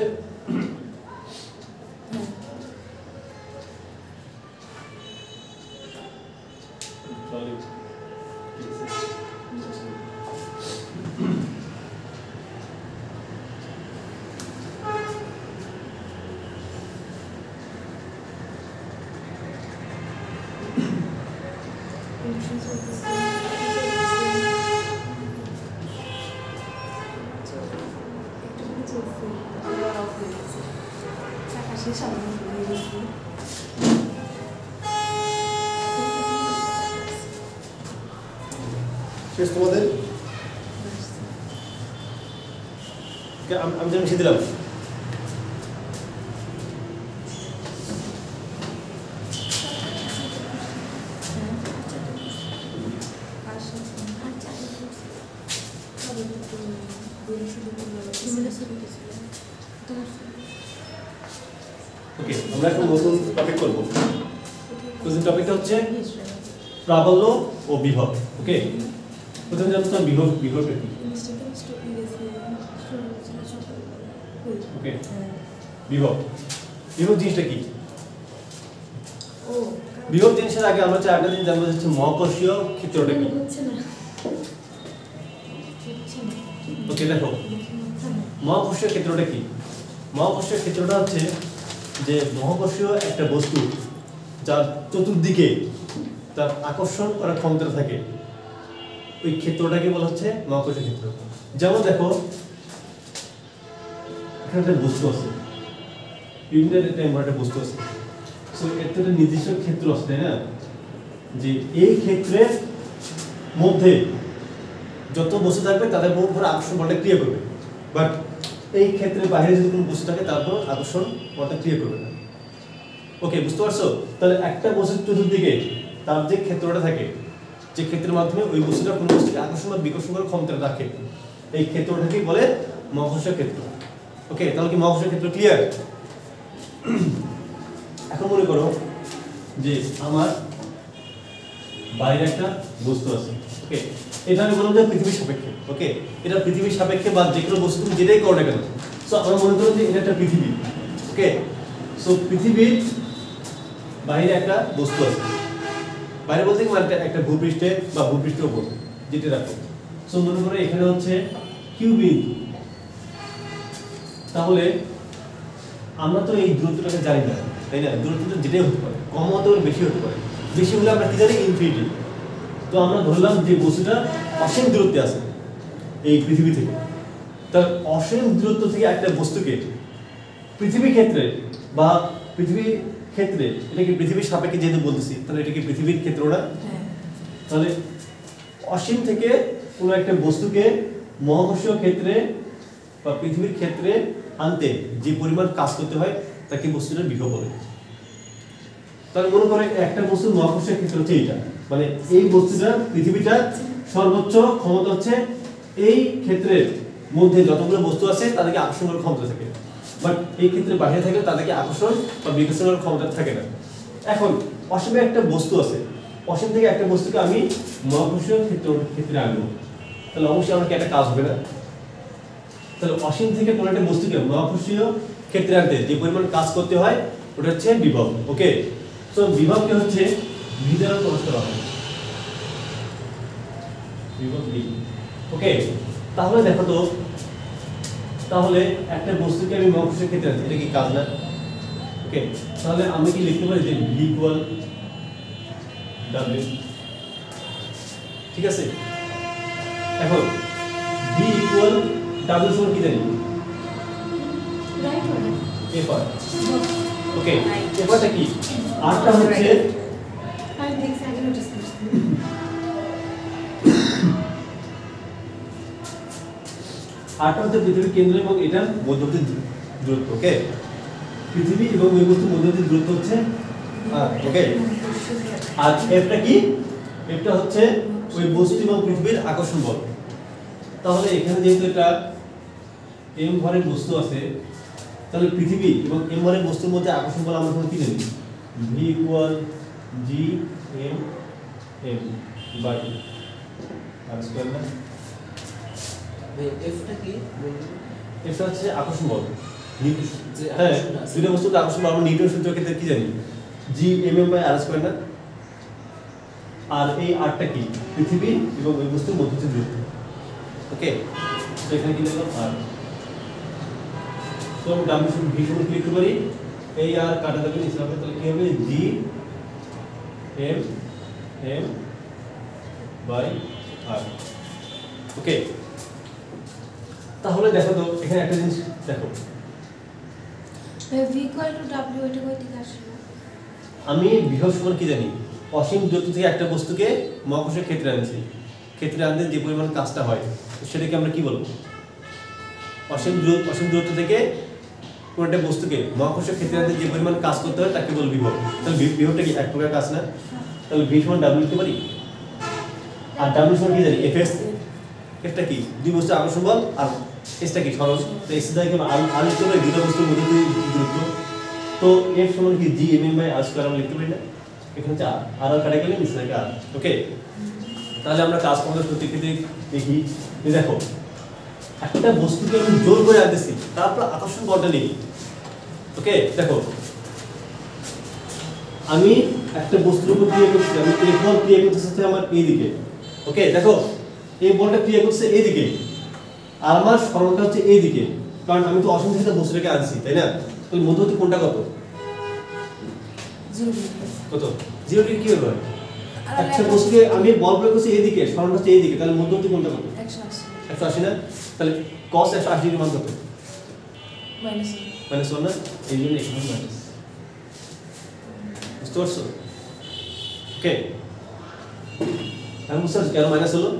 শেষ তোমাদের আমি যেন মিশিয়ে দিলাম ওকে, আমরা একটা নতুন টপিক করব। নতুন টপিকটা হচ্ছে প্রাবল্য ও বিভব। ওকে, প্রথমে জানতে হবে বিভবটা কি। ওকে, বিভব জিনিসটা কি? বিভব জিনিসের আগে আমরা চারটা জিনিস জানবো, হচ্ছে মহাকর্ষীয় ক্ষেত্রটা কি। ওকে, দেখো মহাকর্ষীয় ক্ষেত্রটা কি। মহাকর্ষীয় ক্ষেত্রটা হচ্ছে যে মহাকর্ষীয় একটা বস্তু যার চতুর্দিকে তার আকর্ষণ করার ক্ষমতা থাকে, ওই ক্ষেত্রটাকে বলা হচ্ছে মহাকর্ষীয় ক্ষেত্র। যেমন দেখো এখানে একটা বস্তু আছে, বিভিন্ন একটা বস্তু আছে, সো এর তো একটা নির্দিষ্ট ক্ষেত্র আছে, তাই না? যে এই ক্ষেত্রের মধ্যে যত বস্তু থাকবে তাদের উপর আকর্ষণ বলটা ক্রিয়া করবে, বাট এই ক্ষেত্রের বাইরে যদি কোনো বস্তু থাকে তারপর আকর্ষণ বলটা ক্রিয়া করবে না। ওকে, বুঝতে পারছো? তাহলে একটা বস্তুর চতুর্দিকে তার যে ক্ষেত্রটা থাকে, যে ক্ষেত্রের মাধ্যমে ওই বস্তুটা কোনো বস্তুকে আকর্ষণ বা বিকর্ষণ করার ক্ষমতা রাখে, এই ক্ষেত্রটাকেই বলে মহাকর্ষীয় ক্ষেত্র। ওকে, তাহলে কি মহাকর্ষীয় ক্ষেত্র ক্লিয়ার? এখন মনে করো যে আমার বাইরে একটা বস্তু আছে। ওকে, এটা আমি বললাম যে পৃথিবীর সাপেক্ষে। ওকে, এটা পৃথিবীর সাপেক্ষে বা যে কোনো বস্তু তুমি যেটাই করো না কেন, সো আমরা মনে করো যে এটা একটা পৃথিবী। ওকে, সো পৃথিবীর বাইরে একটা বস্তু আছে, বাইরে বলতে মানে একটা ভূপৃষ্ঠে বা ভূপৃষ্ঠের উপর যেটা রাখো। সো মনে করো এখানে হচ্ছে কিউ বিন্দু। তাহলে আমরা তো এই দূরত্বটাকে জানি না, তাই না? দূরত্বটা যেটাই হতে পারে, কম হতে পারে, বেশি হতে পারে। বেশি হলে আমরা কি জানি? ইনফিনিটি। তো আমরা ধরলাম যে বস্তুটা অসীম দূরত্বে আছে এই পৃথিবী থেকে। তার অসীম দূরত্ব থেকে একটা বস্তুকে পৃথিবী ক্ষেত্রে বা পৃথিবীর ক্ষেত্রে, এটাকে পৃথিবীর সাপেক্ষে যেহেতু বলতেছি, তাহলে এটা কি পৃথিবীর ক্ষেত্র না? তাহলে অসীম থেকে কোনো একটা বস্তুকে মহাকর্ষীয় ক্ষেত্রে বা পৃথিবীর ক্ষেত্রে আনতে যে পরিমাণ কাজ করতে হয় তাকে বস্তুটার বিভব বলে। তাহলে মনে করে একটা বস্তুর মহাকর্ষীয় ক্ষেত্র হচ্ছে এইটা, মানে এই বস্তুটা পৃথিবীটার সর্বোচ্চ ক্ষমতা হচ্ছে এই ক্ষেত্রের মধ্যে যতগুলো বস্তু আছে তাদেরকে আকর্ষণ করার ক্ষমতা থাকে, বাট এই ক্ষেত্রে বাইরে থাকলে তাদেরকে আকর্ষণ বা বিকর্ষণ করার ক্ষমতা থাকে না। এখন অসীমে একটা বস্তু আছে, অসীম থেকে একটা বস্তুকে আমি মহাকর্ষীয় ক্ষেত্রে আনবো, তাহলে অবশ্যই আমার কি একটা কাজ হবে না? তাহলে অসীম থেকে কোনো একটা বস্তুকে মহাকর্ষীয় ক্ষেত্রে আনতে যে পরিমাণ কাজ করতে হয় ওটা হচ্ছে বিভব। ওকে, তো বিভবকে হচ্ছে ভি দ্বারা প্রকাশ করা হয়, বিভব ভি। ওকে, তাহলে দেখো তো, তাহলে একটা বস্তুকে আমি মহাকর্ষীয় ক্ষেত্রে আনছি, এটা কি কাজ না? ওকে, তাহলে আমি কি লিখতে পারি যে ভি ইকুয়াল ডাব্লিউ, ঠিক আছে? এখন ভি ইকুয়াল ডাব্লিউ সমান কি জানি? F R. ওকে, এফ আরটা কি? আরটা হচ্ছে পৃথিবীর কেন্দ্র এবং এটা মধ্যবর্তী দূরত্ব। ওকে, পৃথিবী এবং ওই বস্তুর মধ্যবর্তী দূরত্ব হচ্ছে আর। ওকে, আর এফটা কি? এফটা হচ্ছে ওই বস্তু এবং পৃথিবীর আকর্ষণ বল। তাহলে এখানে যেহেতু এটা এম ভরের বস্তু আছে, তাহলে পৃথিবী এবং এম ভরের বস্তুর মধ্যে আকর্ষণ বল আমরা কি জানি? V equal G M M by R square না? এফটা কি? এফটা হচ্ছে আকর্ষণ বল। হ্যাঁ, দুটো বস্তুর আকর্ষণ বল আমরা নিউটন সূত্রের ক্ষেত্রে কি জানি? G M M by R square না? আর এই আরটা কি? পৃথিবী এবং ওই বস্তুর মধ্যবর্তী দূরত্ব। ওকে, তো এখানে কি লিখলাম? আর। তো আমি ডাব্লিউ সমান ভি সমান লিখতে পারি, এই আর কাটা যাবে নিচে হবে, তাহলে কি হবে? জি এম এম বাই আর। ওকে, তাহলে দেখো তো এখানে একটা জিনিস দেখো, ভি ইকুয়াল টু ডাব্লিউ এটা কই থেকে আসলো? আমি বিভব সমান কি জানি? অসীম দূরত্ব থেকে একটা বস্তুকে মহাকর্ষীয় ক্ষেত্রে আনছি, ক্ষেত্রে আনতে যে পরিমাণ কাজটা হয় সেটাকে আমরা কি বলবো? অসীম দূরত্ব থেকে কোনো একটা বস্তুকে মহাকর্ষীয় ক্ষেত্রে আনতে যে পরিমাণ কাজ করতে হয় তাকে বলবো বিভব। তাহলে বিভবটা কি এক প্রকার কাজ না? তাহলে ভি সমান ডাব্লিউ লিখতে পারি, আর ডাব্লিউ সমান কি জানি? F S. এটা কি দুই বস্তুর আকর্ষণ বল আর এসটা কি সরল তো এস থেকে আর লিখতে পারি দুটো বস্তুর মধ্যে দূরত্ব তো F সমান কি G/r² আমরা লিখতে পারি না এখানে হচ্ছে আর কাটা গেলে নিচে থাকে আর ওকে তাহলে আমরা কাজ করতে সত্যি ক্ষেত্রে দেখি এই দেখো একটা বস্তুকে আমি জোর করে রাখতেছি তারপর আকর্ষণ বলটা নেই ওকে দেখো আমি একটা বস্তুর উপর ক্রিয়া করছি আমি এই বল ক্রিয়া করতেছে আমার এই দিকে ওকে দেখো এই বলটা ক্রিয়া করছে এই দিকে আর আমার সরলটা হচ্ছে এই দিকে কারণ আমি তো অসংখ্য বস্তুটাকে আনছি তাই না তো মধ্যবর্তী কোণটা কত 0 কত 0 ডিগ্রি কি হবে একটা বস্তুকে আমি বল প্রয়োগ করছি এই দিকে সরলটা হচ্ছে এই দিকে তাহলে মধ্যবর্তী কোণটা কত 180 180 না তাহলে cos 180 ডিগ্রি মান কত -1 1 না এই জন্য এখানে মাইনাস বুঝতে পারছো ওকে আমি বুঝতে পারছি কেন মাইনাস হলো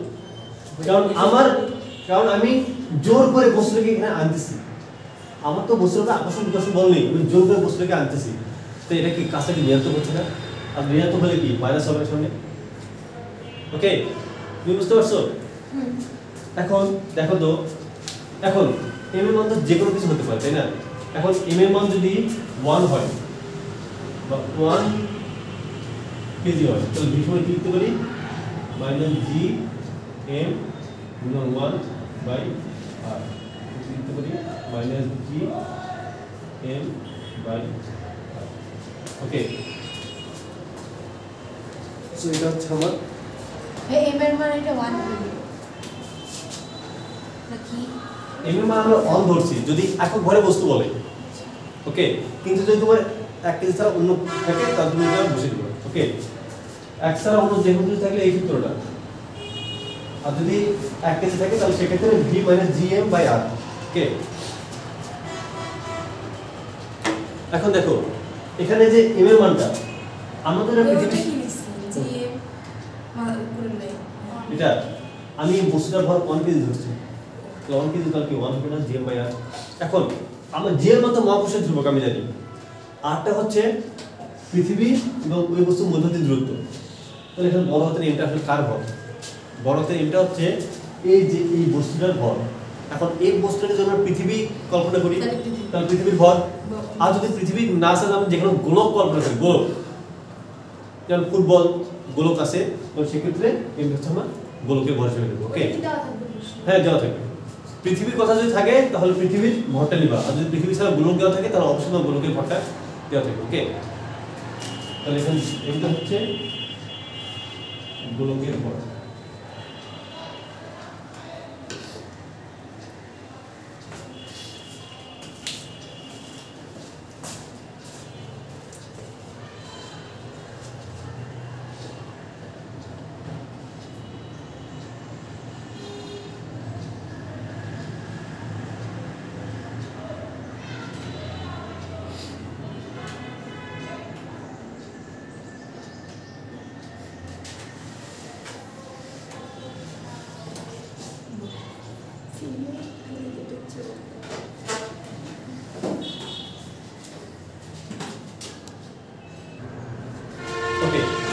কারণ আমি জোর করে বস্তুটাকে এখানে আনতেছি আমার তো বস্তুটা আকর্ষণ বিকর্ষণ বল নেই আমি জোর করে বস্তুটাকে আনতেছি তো এটা কি কাজটাকে নিয়ন্ত্রণ করছে না আর নিয়ন্ত্রণ হলে কি মাইনাস হবে সামনে ওকে তুমি বুঝতে পারছো এখন দেখো তো এখন m এর মান তো যে কোনো কিছু হতে পারে তাই না এখন m এর মান যদি 1 হয় বা 1 কেজি হয় তাহলে v সমান কি লিখতে পারি -g m গুণন 1 বাই r লিখতে পারি -g m বাই r ওকে সো এটা হচ্ছে আমার m এর মান এটা 1 হবে নাকি m এর মান আমরা অন ধরছি যদি একক ঘরে বস্তু বলে ওকে কিন্তু যদি তোমার এক কেজি ছাড়া অন্য থাকে তাহলে তুমি এটা বসে দিবে ওকে এক ছাড়া অন্য যে কোনো কিছু থাকলে এই সূত্রটা আর যদি এক কেজি থাকে তাহলে সেক্ষেত্রে v - gm বাই r ওকে এখন দেখো এখানে যে m এর মানটা আমাদের এটা আমি বস্তুটার ভর 1 কেজি ধরছি 1 কেজি তাহলে কি 1 হবে না gm বাই r এখন আমরা g এর মত মহাকর্ষীয় ধ্রুবক আমি জানি rটা হচ্ছে পৃথিবী এবং ওই বস্তুর মধ্যবর্তী দূরত্ব তাহলে এখানে বড় হাতের mটা আসলে কার ভর বড় হাতের mটা হচ্ছে এই যে এই বস্তুটার ভর এখন এই বস্তুটার জন্য পৃথিবী কল্পনা করি তাহলে পৃথিবীর ভর আর যদি পৃথিবী না আছে আমি যেখানে গোলক কল্পনা করি গোলক যেমন ফুটবল গোলক আছে তো সেক্ষেত্রে m হচ্ছে আমার গোলকের ভর হিসেবে দেব ওকে হ্যাঁ দেওয়া থাকবে পৃথিবীর কথা যদি থাকে তাহলে পৃথিবীর ভরটা নিবা আর যদি পৃথিবী ছাড়া গোলক দেওয়া থাকে তাহলে অবশ্যই গোলকের ভরটা দেওয়া থাকবে ওকে তাহলে এখন এটা হচ্ছে গোলকের ভর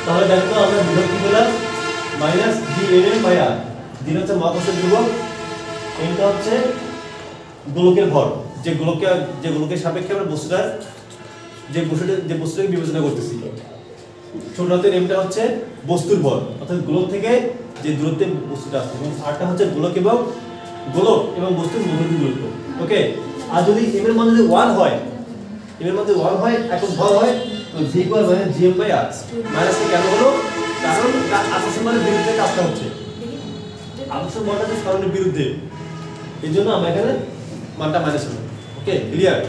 তাহলে দেখো আমরা বিভক্তি দিলাম -gm/r দিন হচ্ছে মহাকর্ষীয় ধ্রুবক এটা হচ্ছে গোলকের ভর যে গোলকের সাপেক্ষে আমরা বস্তুটার যে বস্তুটাকে বিবেচনা করতেছি ছোট হাতের mটা হচ্ছে বস্তুর ভর অর্থাৎ গোলক থেকে যে দূরত্বে বস্তুটা আছে এবং rটা হচ্ছে গোলক এবং বস্তুর মধ্যবর্তী দূরত্ব ওকে আর যদি m এর মান যদি 1 হয় m এর মান যদি 1 হয় একক ভর হয় তো v = gm/r মাইনাস কেন হলো কারণ আকর্ষণ বলের বিরুদ্ধে কাজটা হচ্ছে আকর্ষণ বলটা যে সরণের বিরুদ্ধে এইজন্য আমরা এখানে মানটা মাইনাস হলো ওকে ক্লিয়ার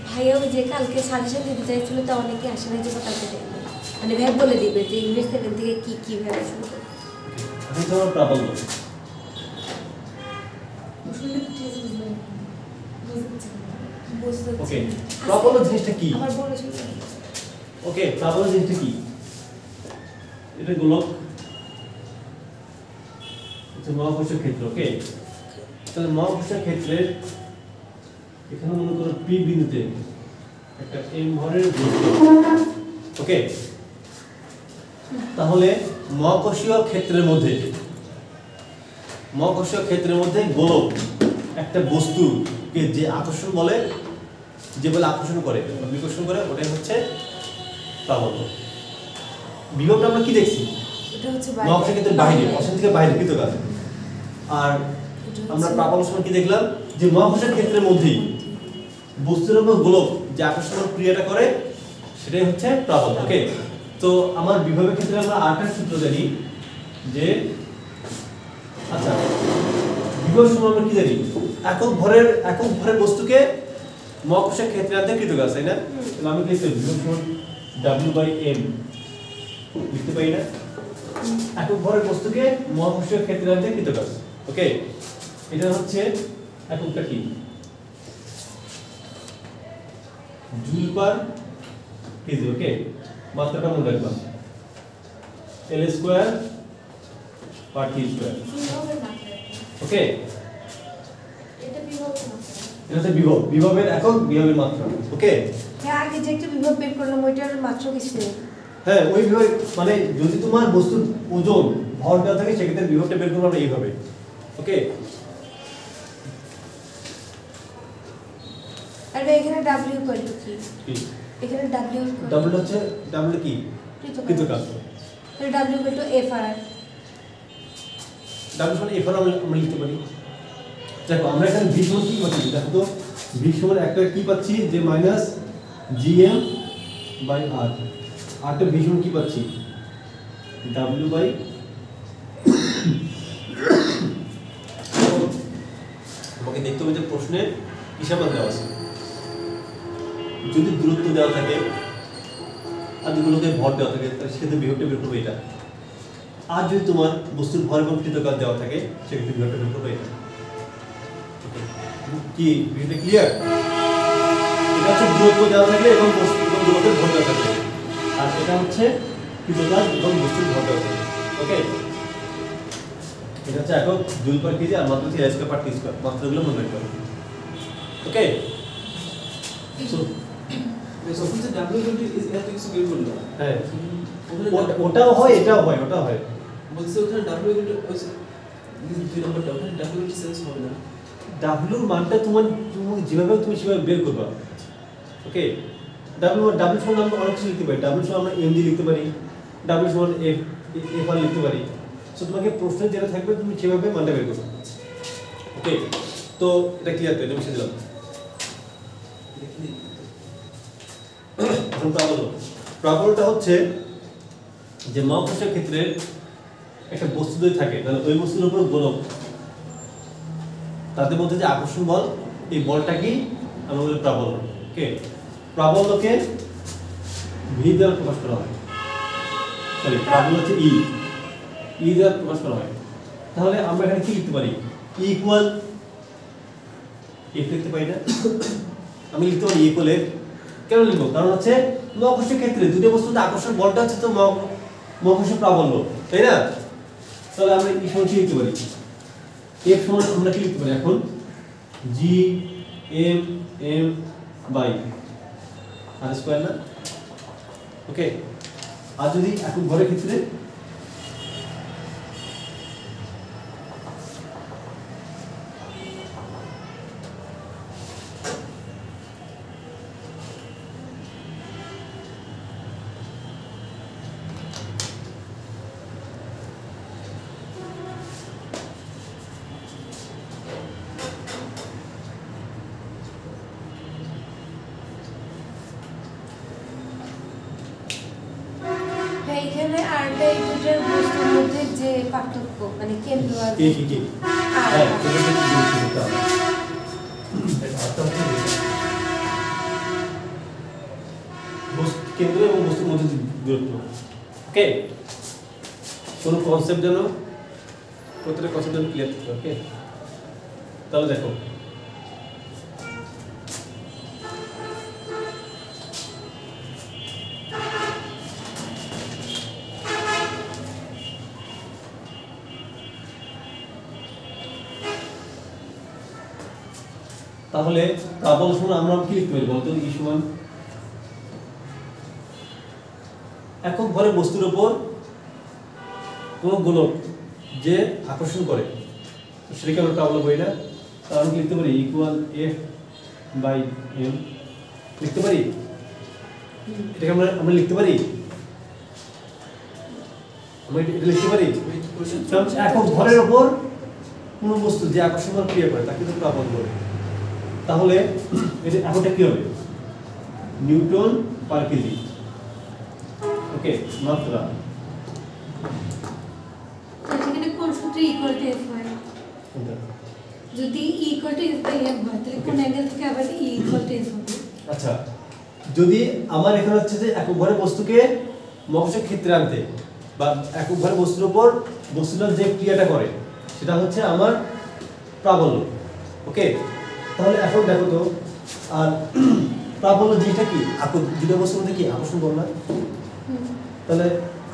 ভাইয়া ওই যে কালকে সাজেশন দিতে চাইছিল তা অনেকে আসে না যে কালকে দেয়নি মানে ভাই বলে দিবে যে ইংলিশ সেকেন্ড থেকে কি কি ভাবে শুনবে আমি তো প্রাবল্য ওকে প্রাবল্য জিনিসটা কি আমার বড় ছিল ওকে প্রাবল্য জিনিসটা কি এটা গোলক এটা মহাকর্ষীয় ক্ষেত্র ওকে তাহলে মহাকর্ষীয় ক্ষেত্রের এখানে মনে করো পি বিন্দুতে একটা এম ভরের বস্তু, ওকে, তাহলে মহাকর্ষীয় ক্ষেত্রের মধ্যে গোলক একটা বস্তুকে যে আকর্ষণ বলে, যে বলে আকর্ষণ করে বিকর্ষণ করে, ওটাই হচ্ছে প্রাবল্য। বিভবটা আমরা কি দেখছি? এটা হচ্ছে মহাকর্ষীয় ক্ষেত্রের বাইরে, অসীম থেকে বাইরে কৃতক আছে। আর আমরা প্রাবল্য সময় কি দেখলাম? যে মহাকর্ষীয় ক্ষেত্রের মধ্যেই বস্তুর উপর গোলক যে আকর্ষণ ক্রিয়াটা করে, সেটাই হচ্ছে প্রাবল্য। ওকে, তো আমার বিভবের ক্ষেত্রে আমরা আরেকটা সূত্র জানি যে, আচ্ছা, বিভব সময় আমরা কি জানি? একক ভরের বস্তুকে মহাকর্ষীয় ক্ষেত্রে আনতে কৃতক আছে, তাই না? তাহলে আমি কি লিখতে বিভব সমান W/m লিখতে পারি না? একক ভরের বস্তুকে মহাকর্ষীয় ক্ষেত্রে আনতে কৃতক আছে। ওকে, এটা হচ্ছে এককটা কি? Joule per KG. ওকে, মাত্রাটা মনে রাখলাম L² পার T²। ওকে, এটা বিভবের মাত্রা, এটা হচ্ছে বিভবের একক, বিভবের মাত্রা। ওকে, হ্যাঁ, আগে যে একটা বিভব বের করলাম ওইটার মাত্রা কিছু নেই। হ্যাঁ, ওই বিভব মানে যদি তোমার বস্তুর ওজন ভর দেওয়া থাকে, সেক্ষেত্রে বিভবটা বের করবো আমরা এইভাবে। ওকে, আর এখানে W কত কি? এখানে ডাবল হচ্ছে ডাবল কি? কৃতকাজ। তাহলে W কত FR, ডাবল সমান FR আমরা লিখতে পারি। দেখো আমরা এখানে V সমান কি পাচ্ছি? দেখো তো V সমান একটা কি পাচ্ছি যে -GM/R। আরটা V সমান কি পাচ্ছি? W/, আমাকে দেখতে হবে যে প্রশ্নে হিসাব দেওয়া আছে। যদি দূরত্ব দেওয়া থাকে আর দুগুলোকে ভর দেওয়া থাকে, তাহলে সেক্ষেত্রে বিভবটা বের করবে এটা। আর যদি তোমার বস্তুর ভর এবং কৃতকাজ দেওয়া থাকে, সেক্ষেত্রে বিভবটা বের করবে এটা। কি বিষয়টা ক্লিয়ার? এটা হচ্ছে দূরত্ব দেওয়া থাকলে এবং বস্তু এবং গোলকের ভর দেওয়া থাকলে, আর এটা হচ্ছে কৃতকাজ এবং বস্তুর ভর দেওয়া থাকলে। ওকে, এটা হচ্ছে একক জুল পার কেজি, আর মাত্রা হচ্ছে L² পার T²। মাত্রাগুলো মনে রাখতে হবে। ওকে, হ্যাঁ, ওটাও হয়, এটাও হয়, ওটাও হয়। বলছে ওখানে ডাব্লুর মানটা তুমি যেভাবে তুমি সেভাবে বের করবা। ওকে, ডাব্লু সমান আমরা অনেক কিছু লিখতে পারি। ডাব্লু সমান আমরা এমজি লিখতে পারি, ডাব্লু সমান FR লিখতে পারি। সো তোমাকে প্রশ্নে যেটা থাকবে তুমি সেভাবে মানটা বের করবে। ওকে, তো এটা ক্লিয়ার তো? এটা মিশে দিলাম। এখন প্রাবল্যটা হচ্ছে যে মহাকর্ষীয় ক্ষেত্রে একটা বস্তু যদি থাকে, তাহলে ওই বস্তুর উপর গোলক, তাদের মধ্যে যে আকর্ষণ বল, এই বলটা কি আমরা বলি প্রাবল্য। ওকে, প্রাবল্যকে V দ্বারা প্রকাশ করা হয়। সরি, প্রাবল্য হচ্ছে E দ্বারা প্রকাশ করা হয়। তাহলে আমরা এখানে কি লিখতে পারি? E = F লিখতে পারি না? আমি লিখতে পারি E = F। কেন লিখবো? কারণ হচ্ছে মহাকর্ষীয় ক্ষেত্রে দুটো বস্তুতে আকর্ষণ বলটা হচ্ছে তো মহাকর্ষীয় প্রাবল্য, তাই না? তাহলে আমরা E সমান কি লিখতে পারি? F সমান আমরা কি লিখতে পারি এখন? GM/R² না? ওকে, আর যদি একক ভরের ক্ষেত্রে এখানে আরটা এই দুটোর বস্তুর মধ্যে যে পার্থক্য, মানে কেন্দ্র আর কি হ্যাঁ, এটা কি জিনিসটা এটা অর্থ হচ্ছে বস্তু কেন্দ্র এবং বস্তুর মধ্যে দূরত্ব। ওকে, কোন কনসেপ্ট যেন প্রত্যেকটা কনসেপ্ট যেন ক্লিয়ার থাকে। ওকে, তাহলে দেখো তাহলে প্রাবল্য সমান আমরা কি লিখতে পারি বলতো ই সমান একক ভরের বস্তুর উপর কোন গোলক যে আকর্ষণ করে সেটাকে আমরা প্রাবল্য বলি না, তাহলে আমরা লিখতে পারি ইকুয়াল এফ বাই এম লিখতে পারি। এটাকে আমরা লিখতে পারি, আমরা এটা লিখতে পারি একক ভরের উপর কোন বস্তু যে আকর্ষণ ক্রিয়া করে তাকে তো প্রাবল্য বলে। তাহলে এটা এখনটা কি হবে নিউটন পার কেজি। ওকে মাত্রা এখানে কোন সূত্রে ইকুয়াল টু এফ হয়? যদি E equal to F by M হয় তাহলে কোন অ্যাঙ্গেল থেকে আবার ই ইকুয়াল টু এফ হবে? আচ্ছা যদি আমার এখানে হচ্ছে যে একক ভরের বস্তুকে মহাকর্ষীয় ক্ষেত্রে আনতে বা একক ভরের বস্তুর উপর বস্তুটার যে ক্রিয়াটা করে সেটা হচ্ছে আমার প্রাবল্য। ওকে তাহলে এখন দেখো তো আর প্রাবল্য যেটা কি দুটো বস্তুর মধ্যে কি আকর্ষণ বল না, তাহলে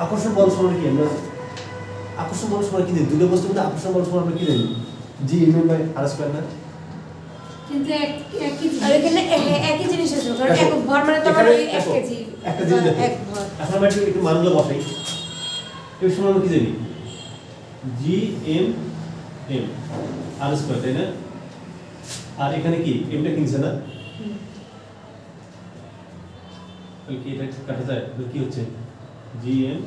আকর্ষণ বল সমান কি আমরা আকর্ষণ বল সমান কি জানি দুটো বস্তুর মধ্যে আকর্ষণ বল সমান আমরা কি জানি G M by R square না, কিন্তু একই আর এখানে একই জিনিস আছে কারণ একক ভর মানে তো আমরা 1 কেজি একটা জিনিস দেখো এখন আমরা একটু মানগুলো বসাই। এর সমান আমরা কি জানি G M M R square তাই না, আর এখানে কি এমটা কিনছে না তাহলে কি এটা কাটা যায় তাহলে কি হচ্ছে G M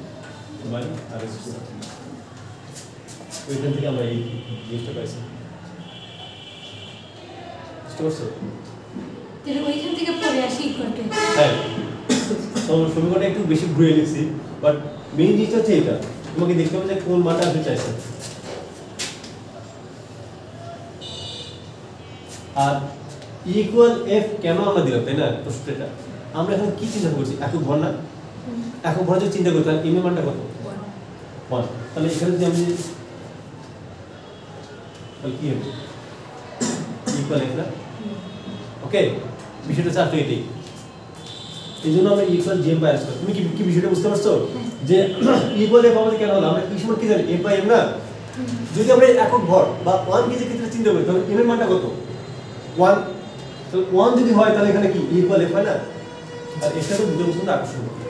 by R square. ওইখান থেকে আমরা এই জিনিসটা পাইছি বুঝতে পারছো? তাহলে ওইখান থেকে পরে আসি ইকুয়াল টু হ্যাঁ সমীকরণটা একটু বেশি ঘুরে লিখছি বাট মেইন জিনিসটা হচ্ছে এটা তোমাকে দেখতে হবে যে কোন মানটা আপনি চাইছেন। আর ইকুয়াল এফ কেন আমরা দিলাম তাই না প্রশ্নটা আমরা এখন কি চিন্তা করছি একক ভর না, একক ভর যদি চিন্তা করি তাহলে এম এর মানটা কত 1 তাহলে এখানে যদি আমি তাহলে কি হবে ইকুয়াল এফ না। ওকে বিষয়টা হচ্ছে আসলে এটাই, এই জন্য আমরা equal G M by R square. তুমি কি বিষয়টা বুঝতে পারছো যে ইকুয়াল এফ আমাদের কেন হলো আমরা কি সমান কি জানি এফ বাই এম না, যদি আমরা একক ভর বা 1 কেজি ক্ষেত্রে চিন্তা করি তাহলে এম এর মানটা কত 1 তো 1 যদি হয় তাহলে এখানে কি ইকুয়াল এফ হয় না, আর এটা তো দুটো বস্তুর আকর্ষণ করে।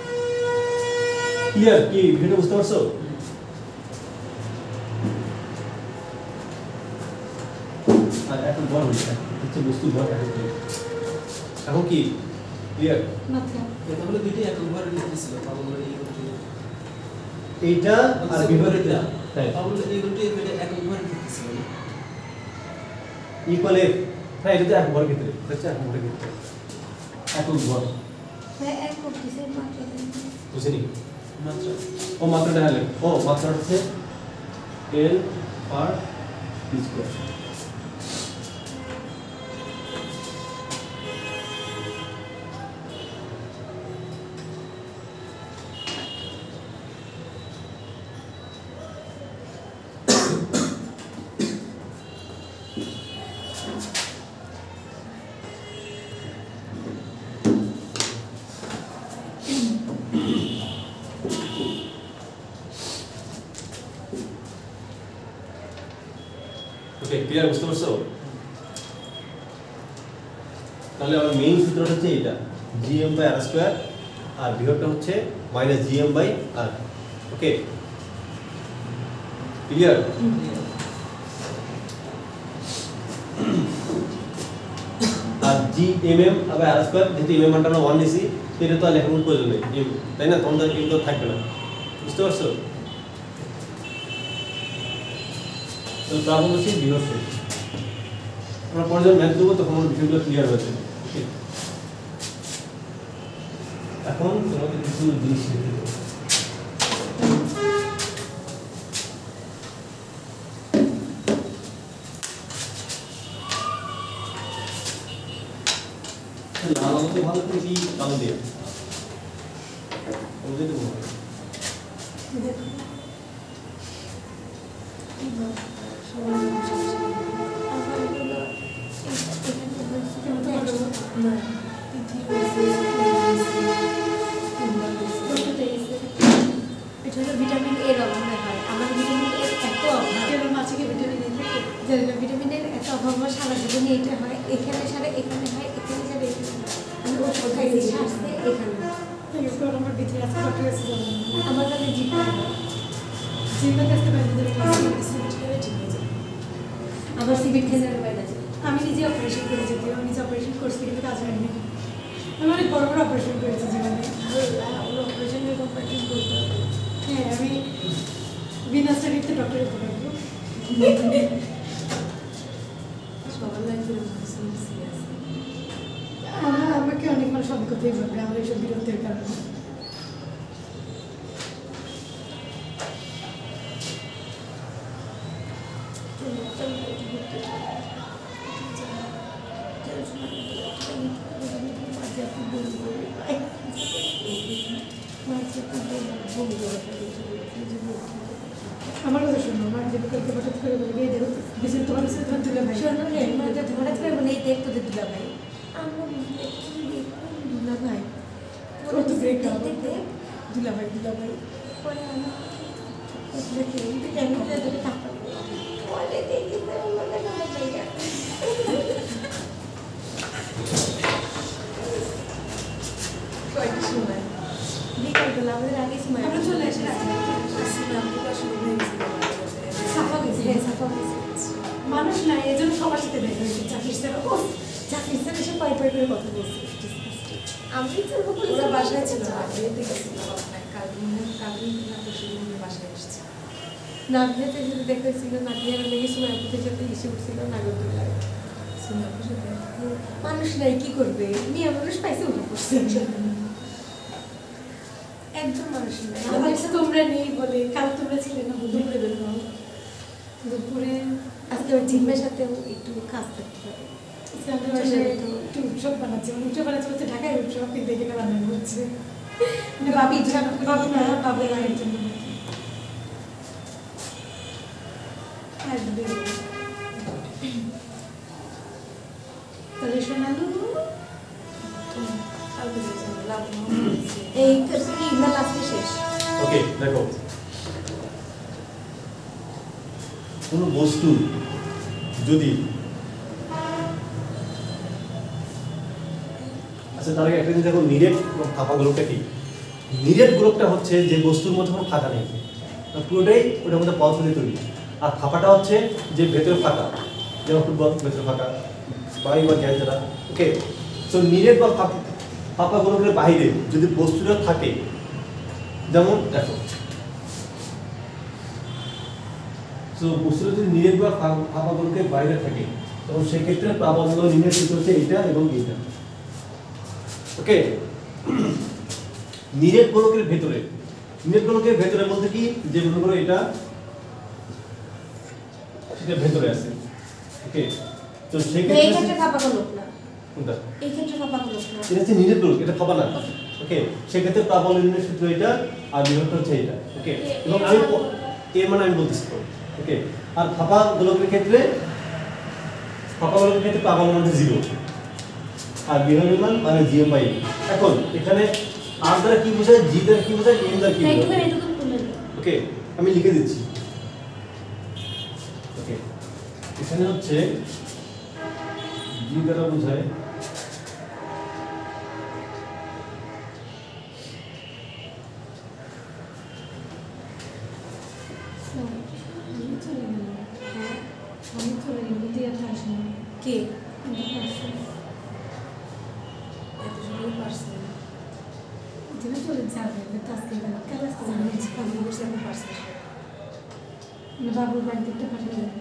ক্লিয়ার কি বিষয়টা বুঝতে পারছো? আর এখন ভর হচ্ছে বস্তুর ভর এখন কি ক্লিয়ার? মাত্রা এটা হলো দুইটাই একক ভরের লিখতেছিল প্রাবল্য ইকুয়াল টু এইটা আর বিভরিতটা হ্যাঁ প্রাবল্য ইকুয়াল টু এটা একক ভরের লিখতেছিল ইকুয়াল এফ হ্যাঁ এটা তো একক ভর ক্ষেত্রে হচ্ছে একক ভরের ক্ষেত্রে একক ভর এক করতেছে মাত্রা বুঝেনি মাত্রা ও মাত্রাটা হলে ও মাত্রা হচ্ছে এল আর টি স্কয়ার। ওকে ক্লিয়ার বুঝতে পারছো? তাহলে আমার মেইন সূত্রটা হচ্ছে এটা gm বাই r স্কয়ার আর বিভবটা হচ্ছে minus gm by r। Okay clear? আর gmm আর r স্কয়ার যেহেতু m এর মানটা আমরা 1 নিছি এটা তো আর লেখার প্রয়োজন নেই m তাই না, তখন তার m তো থাকবে না। বুঝতে পারছো? তো প্রাবল্য শেষ বিভব শেষ আমরা পরে যখন ম্যাথ দেবো তখন আমার বিষয়গুলো ক্লিয়ার হয়েছে। এখন তোমাদের কিছু জিনিস লিখে দেবো। লাল আলোতে ভালো করে কি কালো দিয়ে বুঝে দেবো ভিটামিন এর অভাবে হয় আমার ভিটামিন এর এত অভাব মাছকে ভিটামিন ভিটামিনের এত অভাব সারা জীবনে এটা হয় এই এখানে সারে এখানে হয় এখানে সারে এখানে আমি ওষুধ খাইছি শ্বাসতে এখানে আমার ভিতরে আছে ডক্টর কাছে যাবো আমার কাছে জিপে জিমের কাছে বাইরে আমার সিভিট খেলার বাইরে আছে আমি নিজে অপারেশন করে যেতে আমি নিজে অপারেশন করছি কিন্তু কাজ হয়নি আমি অনেক বড় বড় অপারেশন করেছি জীবনে ওর অপারেশনের কম্পারেটিভ করতে হবে হ্যাঁ আমি বিনা স্টাডিতে ডক্টর হতে পারবো সবার লাইফে আমাকে অনেক মানুষ অনেক কথাই বলবে আমার এইসব বিরক্তির কারণে আমার কথা শুনো আমার যে কালকে হঠাৎ করে বলবে এই দেখো বিশেষ তোমার কাছে তোমার তুলে ভাই শোনো রে মানে হঠাৎ করে বলে এই দেখ তোদের দুলা ভাই আমরা দুলা ভাই ও তো ব্রেক আপ দুলা ভাই পরে আমি দেখে কেন তোকে টাকা বলে দেখি তো মনে না জায়গা কয়টা সময় বিকালবেলা আমাদের আগে সময় আমরা চলে আসি সাফা গেছি হ্যাঁ সাফা গেছি মানুষ নাই এই জন্য সবার সাথে দেখা হয়েছে চাকরির সাথে ও চাকরির সাথে এসে পাই করে কথা বলছি আমি তো ওরা বাসায় ছিল না বিয়েতে গেছিল কালকে না তো শুনে বাসায় এসেছে নাভিয়াতে সাথে দেখা হয়েছিল নাভিয়ার লেগে সময় আপুদের সাথে এসে উঠছিল নাগরদোলায় সুন্দর সাথে মানুষ নাই কি করবে মেয়ে মানুষ পাইছে উঠে পড়ছে একদম মানুষ নাই আমাদের সাথে তোমরা নেই বলে কাল তোমরা ছিলে না দুপুরে বেরোনো দুপুরে আজকে ওর জিম্মের সাথেও একটু কাজ থাকতে পারে আমাদের বাসায় একটু উৎসব বানাচ্ছে মানে উৎসব বানাচ্ছে বলতে ঢাকায় উৎসব কিন্তু এখানে বানানো হচ্ছে মানে বাবি বাবু না বাবু মায়ের জন্য আসবে তাহলে শোনালু কালকে গেছিল লাভ এই ইগনা লাস্টে শেষ ওকে দেখো কোনো বস্তু যদি আচ্ছা তার আগে একটা জিনিস দেখো নিরেট এবং ফাঁপা গোলকটা কি নিরেট গোলকটা হচ্ছে যে বস্তুর মধ্যে কোনো ফাঁকা নেই পুরোটাই ওটার মধ্যে পদার্থ তৈরি আর ফাঁপাটা হচ্ছে যে ভেতরে ফাঁকা যেমন ফুটবল ভেতরে ফাঁকা বায়ু বা গ্যাস দ্বারা ওকে সো নিরেট বা ফাঁপা গোলকের বাইরে যদি বস্তুটা থাকে যেমন দেখো সো বস্তুটা যদি নিরেট বা ফাঁপা গোলকের বাইরে থাকে তখন সেক্ষেত্রে প্লাবন নিরেট হচ্ছে এইটা এবং এইটা ওকে নিরেট গোলকের ভেতরে নিরেট গোলকের ভেতরে বলতে কি যে মনে করো এটা সেটা ভেতরে আছে ওকে তো সেই এই ক্ষেত্রে ফাঁপা গোলক না কোনটা এই ক্ষেত্রে ফাঁপা গোলক না এটা হচ্ছে নিরেট গোলক এটা ফাঁপা না ওকে সেক্ষেত্রে প্লাবন নিরেট সূত্র এটা আর বিভক্ত হচ্ছে এটা ওকে এবং আমি এর মানে আমি বলতেছি ওকে আর ফাঁপা গোলকের ক্ষেত্রে প্লাবন মান 0 আর বিভবের মান মানে জিএম বাই এখন এখানে আর দ্বারা কি বোঝায় জি দ্বারা কি বোঝায় এম দ্বারা কি বোঝায় ওকে আমি লিখে দিচ্ছি ওকে এখানে হচ্ছে জি দ্বারা বোঝায় আমি চলে গেলাম হ্যাঁ আমি চলে গেলাম দিয়ে আসেন কে এত সুন্দর পারছে যেটা চলে যাবে আজকে কাল আসতে যাবে আমি বলছি আমি পারছে বাবুর বাড়িতে একটা পাঠিয়ে যাবে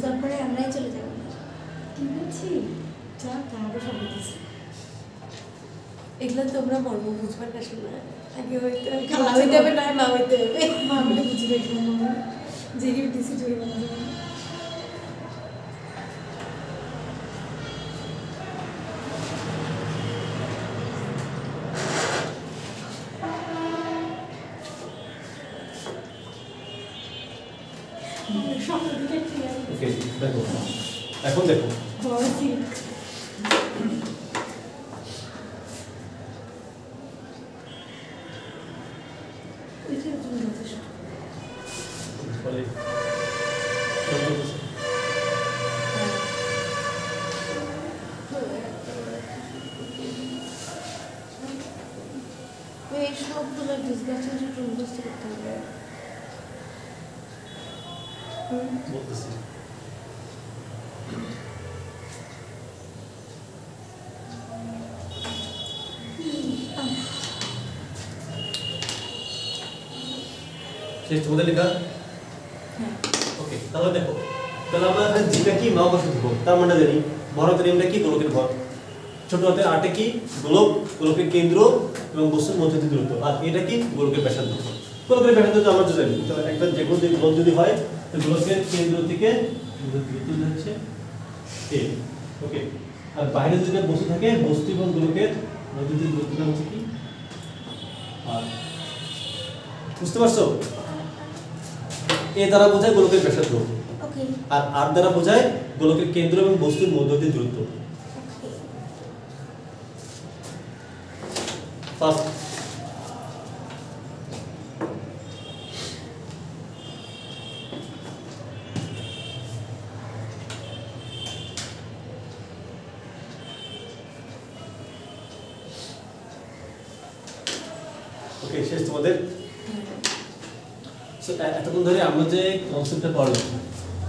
তারপরে আমরাই চলে যাবো কি বলছি যা তারও সব দিচ্ছি এগুলো তোমরা মর্ম বুঝবার না শোনা আগে হইতে খালা হইতে হবে না মা হইতে হবে মা বলে বুঝবে এগুলো যে গিয়ে দিছি জোরে বানাবে ওকে দেখো এখন দেখো বড় সিল্ক এটার জন্য যথেষ্ট বলে সবগুলো ডিসকাশন শুরু মুখস্থ করতে হবে। বলতেছি শেষ তোমাদের লেখা? ওকে, তাহলে দেখো, তাহলে আমরা যেটা কি মহাকর্ষ ধ্রুবক তার মানে জানি ভরতের নিয়মটা কি, গোলকের ভর। ছোট হাতের আটে কি গোলক, গোলকের কেন্দ্র এবং বস্তুর মধ্যবর্তী দূরত্ব। আর এটা কি গোলকের ব্যাসার্ধ। গোলকের ব্যাসার্ধ তো আমরা জানি, তো একটা যে কোনো গোলক যদি হয় তো গোলকের কেন্দ্র থেকে দূরত্ব হচ্ছে a। ওকে, আর বাইরে যদি বস্তু থাকে, বস্তু এবং গোলকের মধ্যবর্তী দূরত্বটা হচ্ছে কি r। বুঝতে পারছো? a দ্বারা বোঝায় গোলকের ব্যাসার্ধ, ওকে, আর r দ্বারা বোঝায় গোলকের কেন্দ্র এবং বস্তুর মধ্যবর্তী দূরত্ব। ফার্স্ট ওকে, শেষ তোমাদের। সো এতক্ষণ ধরে আমরা যে কনসেপ্টটা পড়লাম,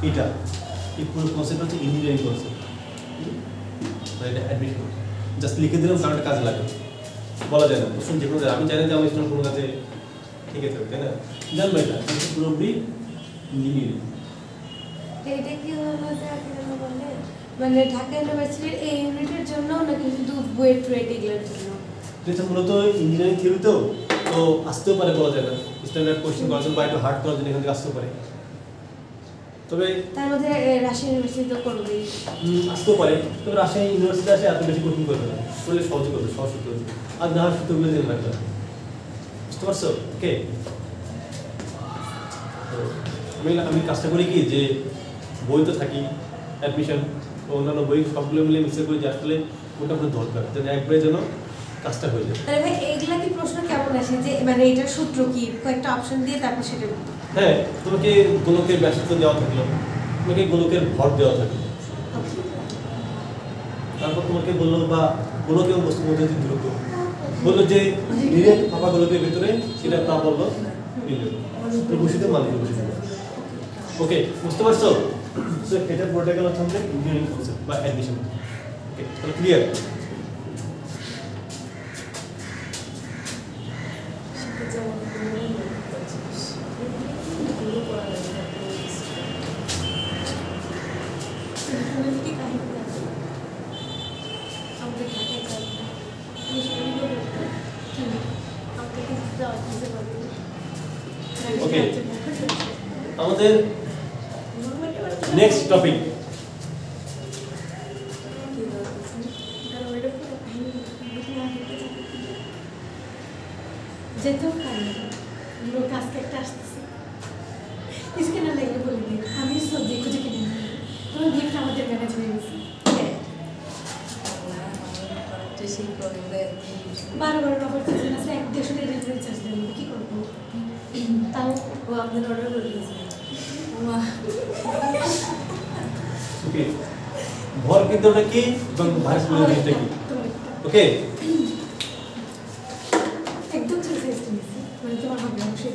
এটা এই পুরো কনসেপ্ট হচ্ছে ইঞ্জিনিয়ারিং কনসেপ্ট, মানে এটা অ্যাডমিশন জাস্ট লিখে দিলাম, কারণ কাজে লাগে বলা যায় না। প্রশ্ন যে কোনো, আমি জানি যে আমার স্টুডেন্ট কোনো কাজে ঠিক আছে, তাই না? জানবো এটা পুরোপুরি ইঞ্জিনিয়ারিং। এইটা কি হলো বলে, মানে ঢাকা ইউনিভার্সিটির এই ইউনিটের জন্য নাকি শুধু ওয়েট এগুলোর জন্য? এটা মূলত ইঞ্জিনিয়ারিং থিওরি তো আসতেও পারে, বলা যায় না। স্ট্যান্ডার্ড কোশ্চেন করার জন্য বা একটু হার্ড করার জন্য এখান থেকে আসতেও পারে, তবে তার মধ্যে রাজশাহী ইউনিভার্সিটি তো করবেই, আসতেও পারে। তবে রাজশাহী ইউনিভার্সিটি আসে এত বেশি কঠিন করবে না, করলে সহজে করবে, সহজ সূত্র আর না সূত্রগুলো জেনে রাখবে। বুঝতে পারছো? ওকে, আমি কাজটা করি কি, যে বই তো থাকি, অ্যাডমিশন ও অন্যান্য বই সবগুলো মিলে মিক্সার করে যে আসলে কোনটা কোনো দরকার, যেন একবারে যেন কাজটা হয়ে যায়। তাহলে ভাই এইগুলা কি প্রশ্ন কেমন আসে, যে মানে এটার সূত্র কি, কয়েকটা অপশন দিয়ে তারপর সেটা? হ্যাঁ, তোমাকে গোলকের ব্যাসার্ধ দেওয়া থাকলো, তোমাকে গোলকের ভর দেওয়া থাকলো, তারপর তোমাকে বললো বা গোলক এবং বস্তুর মধ্যে যে দূরত্ব বললো, যে ডিরেক্ট ফাঁকা গোলকের ভিতরে সেটা তা বললো প্রভূষিত মান প্রভূষিত। ওকে, বুঝতে পারছো? সো এটা পুরোটা গেল হচ্ছে আমাদের ইঞ্জিনিয়ারিং কনসেপ্ট বা অ্যাডমিশন। ওকে, তাহলে ক্লিয়ার? ওকে, আমাদের নেক্সট টপিক যেতেও পারি লোক আজকে একটা আসতেছে, স্ক্যানার লাগলে বলে দিই, আমি সবজি খুঁজে কিনে নিই, তোমার গিফট আমাদের ম্যানেজ হয়ে গেছে। বারো নগর চার্জ আছে, 150 টাকা ডেলিভারি চার্জ দেবো, কি করবো? তাও ও আপনার অর্ডার করে দিয়েছে। ওকে, ভর কেন্দ্রটা কি এবং ভার কেন্দ্রটা কি? ওকে, একদম ছোট সাইজটা নিয়েছি, মানে তোমার হবে অবশ্যই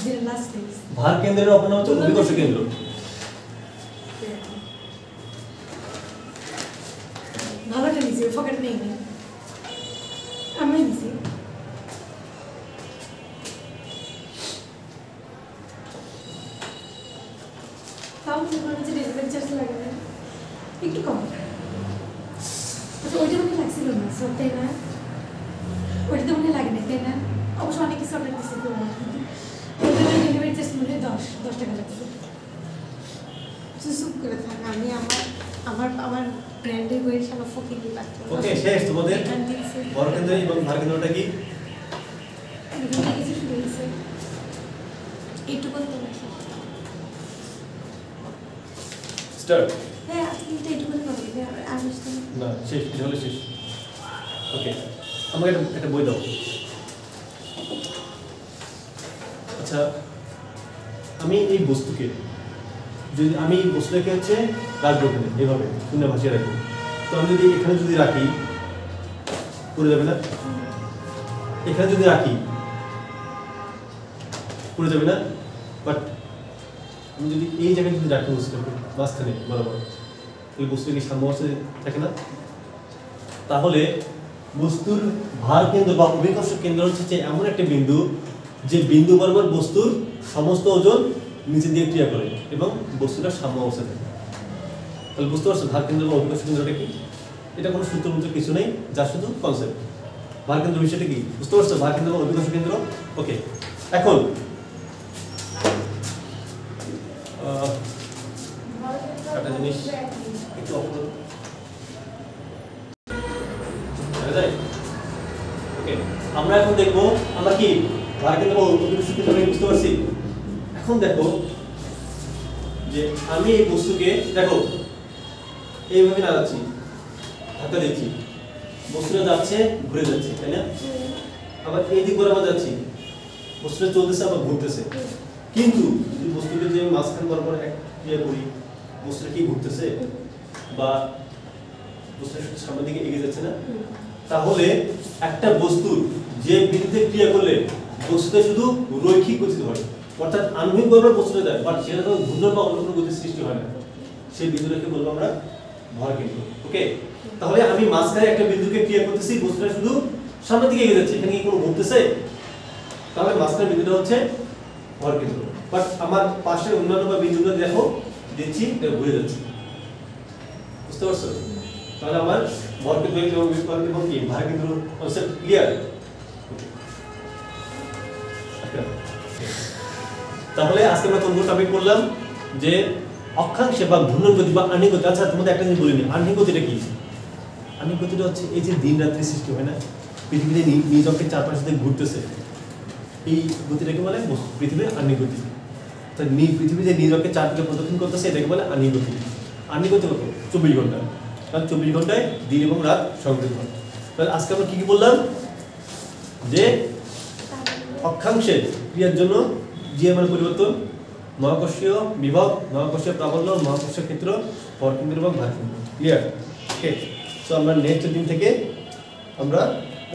যেটা লাস্ট সাইজ। ভার কেন্দ্রের অপর নাম হচ্ছে অভিকর্ষ কেন্দ্র। ভালোটা নিয়েছি, ফকেট নেই নেই, আমি নিয়েছি। তাও মনে হয় যে ডেলিভারি চার্জ লাগে না, একটু কম। আচ্ছা, ওইটা মনে লাগছিল না সব, তাই না? ওইটা তো মনে লাগে না, তাই না? অবশ্য অনেক কিছু অর্ডার দিচ্ছে তো, ওইটা ডেলিভারি চার্জ মনে হয় 10 টাকা লাগছে। চুপ করে থাক, আমি আমার আমার ব্র্যান্ডের বইয়ের সামনে ফকির পাচ্ছি। ওকে, শেষ তোমাদের ভর কেন্দ্র এবং ভার কেন্দ্রটা কি? কিছু শুরু হয়েছে এইটুকু তো নাকি? স্টার্ট। হ্যাঁ, আপনি তো এইটুকু করবেন, আর বুঝতে না, শেষ, এটা হলো শেষ। ওকে, আমাকে একটা বই দাও। আচ্ছা, আমি এই বস্তুকে, যদি আমি এই বস্তুটাকে হচ্ছে রাখবো এখানে এভাবে শূন্য ভাসিয়ে রাখবো, তো আমি যদি এখানে যদি রাখি পড়ে যাবে না? এখানে যদি রাখি পড়ে যাবে না। বাট আমি যদি এই জায়গায় যদি রাখি বস্তুটাকে মাঝখানে বরাবর, তাহলে বস্তু কি সাম্য অবস্থায় থাকে না? তাহলে বস্তুর ভার কেন্দ্র বা অভিকর্ষ কেন্দ্র হচ্ছে যে এমন একটা বিন্দু যে বিন্দু বরাবর বস্তুর সমস্ত ওজন নিচে দিয়ে ক্রিয়া করে এবং বস্তুটা সাম্য অবস্থায় থাকে। তাহলে বুঝতে পারছো ভার কেন্দ্র বা অভিকর্ষ কেন্দ্রটা কি? এটা কোনো সূত্র মূত্র কিছু নেই, যা শুধু কনসেপ্ট। ভার কেন্দ্র বিষয়টা কি বুঝতে পারছো? ভার কেন্দ্র বা অভিকর্ষ কেন্দ্র। ওকে, এখন একটা জিনিস একটু ওকে, আমরা এখন দেখবো আমরা কি ভার কেন্দ্র বা অভিকর্ষ কেন্দ্র বুঝতে পারছি। এখন দেখো যে আমি এই বস্তুকে দেখো এইভাবে না যাচ্ছি, ধাক্কা দিচ্ছি, বস্তুটা যাচ্ছে ঘুরে যাচ্ছে, তাই না? আবার এই দিক বরাবর যাচ্ছি, বস্তুটা চলতেছে আবার ঘুরতেছে। কিন্তু যদি বস্তুকে যে মাঝখান বরাবর এক ক্রিয়া করি, বস্তুটা কি ঘুরতেছে বা বস্তুটা সামনের দিকে এগিয়ে যাচ্ছে না? তাহলে একটা বস্তুর যে বিন্দুতে ক্রিয়া করলে বস্তুটা শুধু রৈখিক গতিতে হয়, অর্থাৎ আণবিক বরাবর বস্তুটা যায়, বাট সেটা তো ঘূর্ণন বা অন্য কোনো গতির সৃষ্টি হয় না, সেই বিন্দুটাকে বলবো আমরা ভর কেন্দ্র। ওকে, তাহলে আমি মাঝখানে একটা বিন্দুকে ক্রিয়া করতেছি, বস্তুটা শুধু সামনের দিকে এগিয়ে যাচ্ছে, এখানে কি কোনো ঘুরতেছে? তাহলে মাঝখানে বিন্দুটা হচ্ছে ভর কেন্দ্র। বাট আমার পাশের অন্যান্য বা বিন্দুগুলো দেখো দিচ্ছি, এটা ঘুরে যাচ্ছে, বুঝতে পারছো? তাহলে আমার ভর কেন্দ্র এবং কি ভার কেন্দ্র কনসেপ্ট ক্লিয়ার? তাহলে আজকে আমরা কোন টপিক পড়লাম যে অক্ষাংশে বা ঘূর্ণন গতি বা আহ্নিক গতি। আচ্ছা তোমাদের একটা জিনিস বলিনি, আহ্নিক গতিটা কি? আহ্নিক গতিটা হচ্ছে এই যে দিন রাত্রি সৃষ্টি হয় না, পৃথিবীতে নিজ অক্ষের চারপাশে দিয়ে ঘুরতেছে, এই গতিটাকে বলে পৃথিবীর আহ্নিক গতি। তো পৃথিবী যে নিজ অক্ষের চারদিকে প্রদক্ষিণ করতেছে এটাকে বলে আহ্নিক গতি। আহ্নিক গতি কত? 24 ঘন্টা, কারণ 24 ঘন্টায় দিন এবং রাত সংযুক্ত হয়। তাহলে আজকে আমরা কি বললাম যে অক্ষাংশের ক্রিয়ার জন্য যে মানে পরিবর্তন, মহাকর্ষীয় বিভব, মহাকর্ষীয় প্রাবল্য, মহাকর্ষীয় ক্ষেত্র, ভর কেন্দ্র এবং ভার কেন্দ্র। ক্লিয়ার? ওকে, সো আমরা নেক্সট দিন থেকে আমরা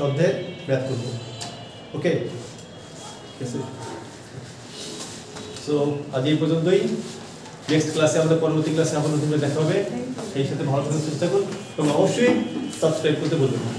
অধ্যায়ের ম্যাথ করব। ওকে, ঠিক আছে। সো আজ এই পর্যন্তই। নেক্সট ক্লাসে আমাদের পরবর্তী ক্লাসে আবার নতুন দেখা হবে। সেই সাথে ভালো থাকার চেষ্টা করুন এবং অবশ্যই সাবস্ক্রাইব করতে ভুলবেন না।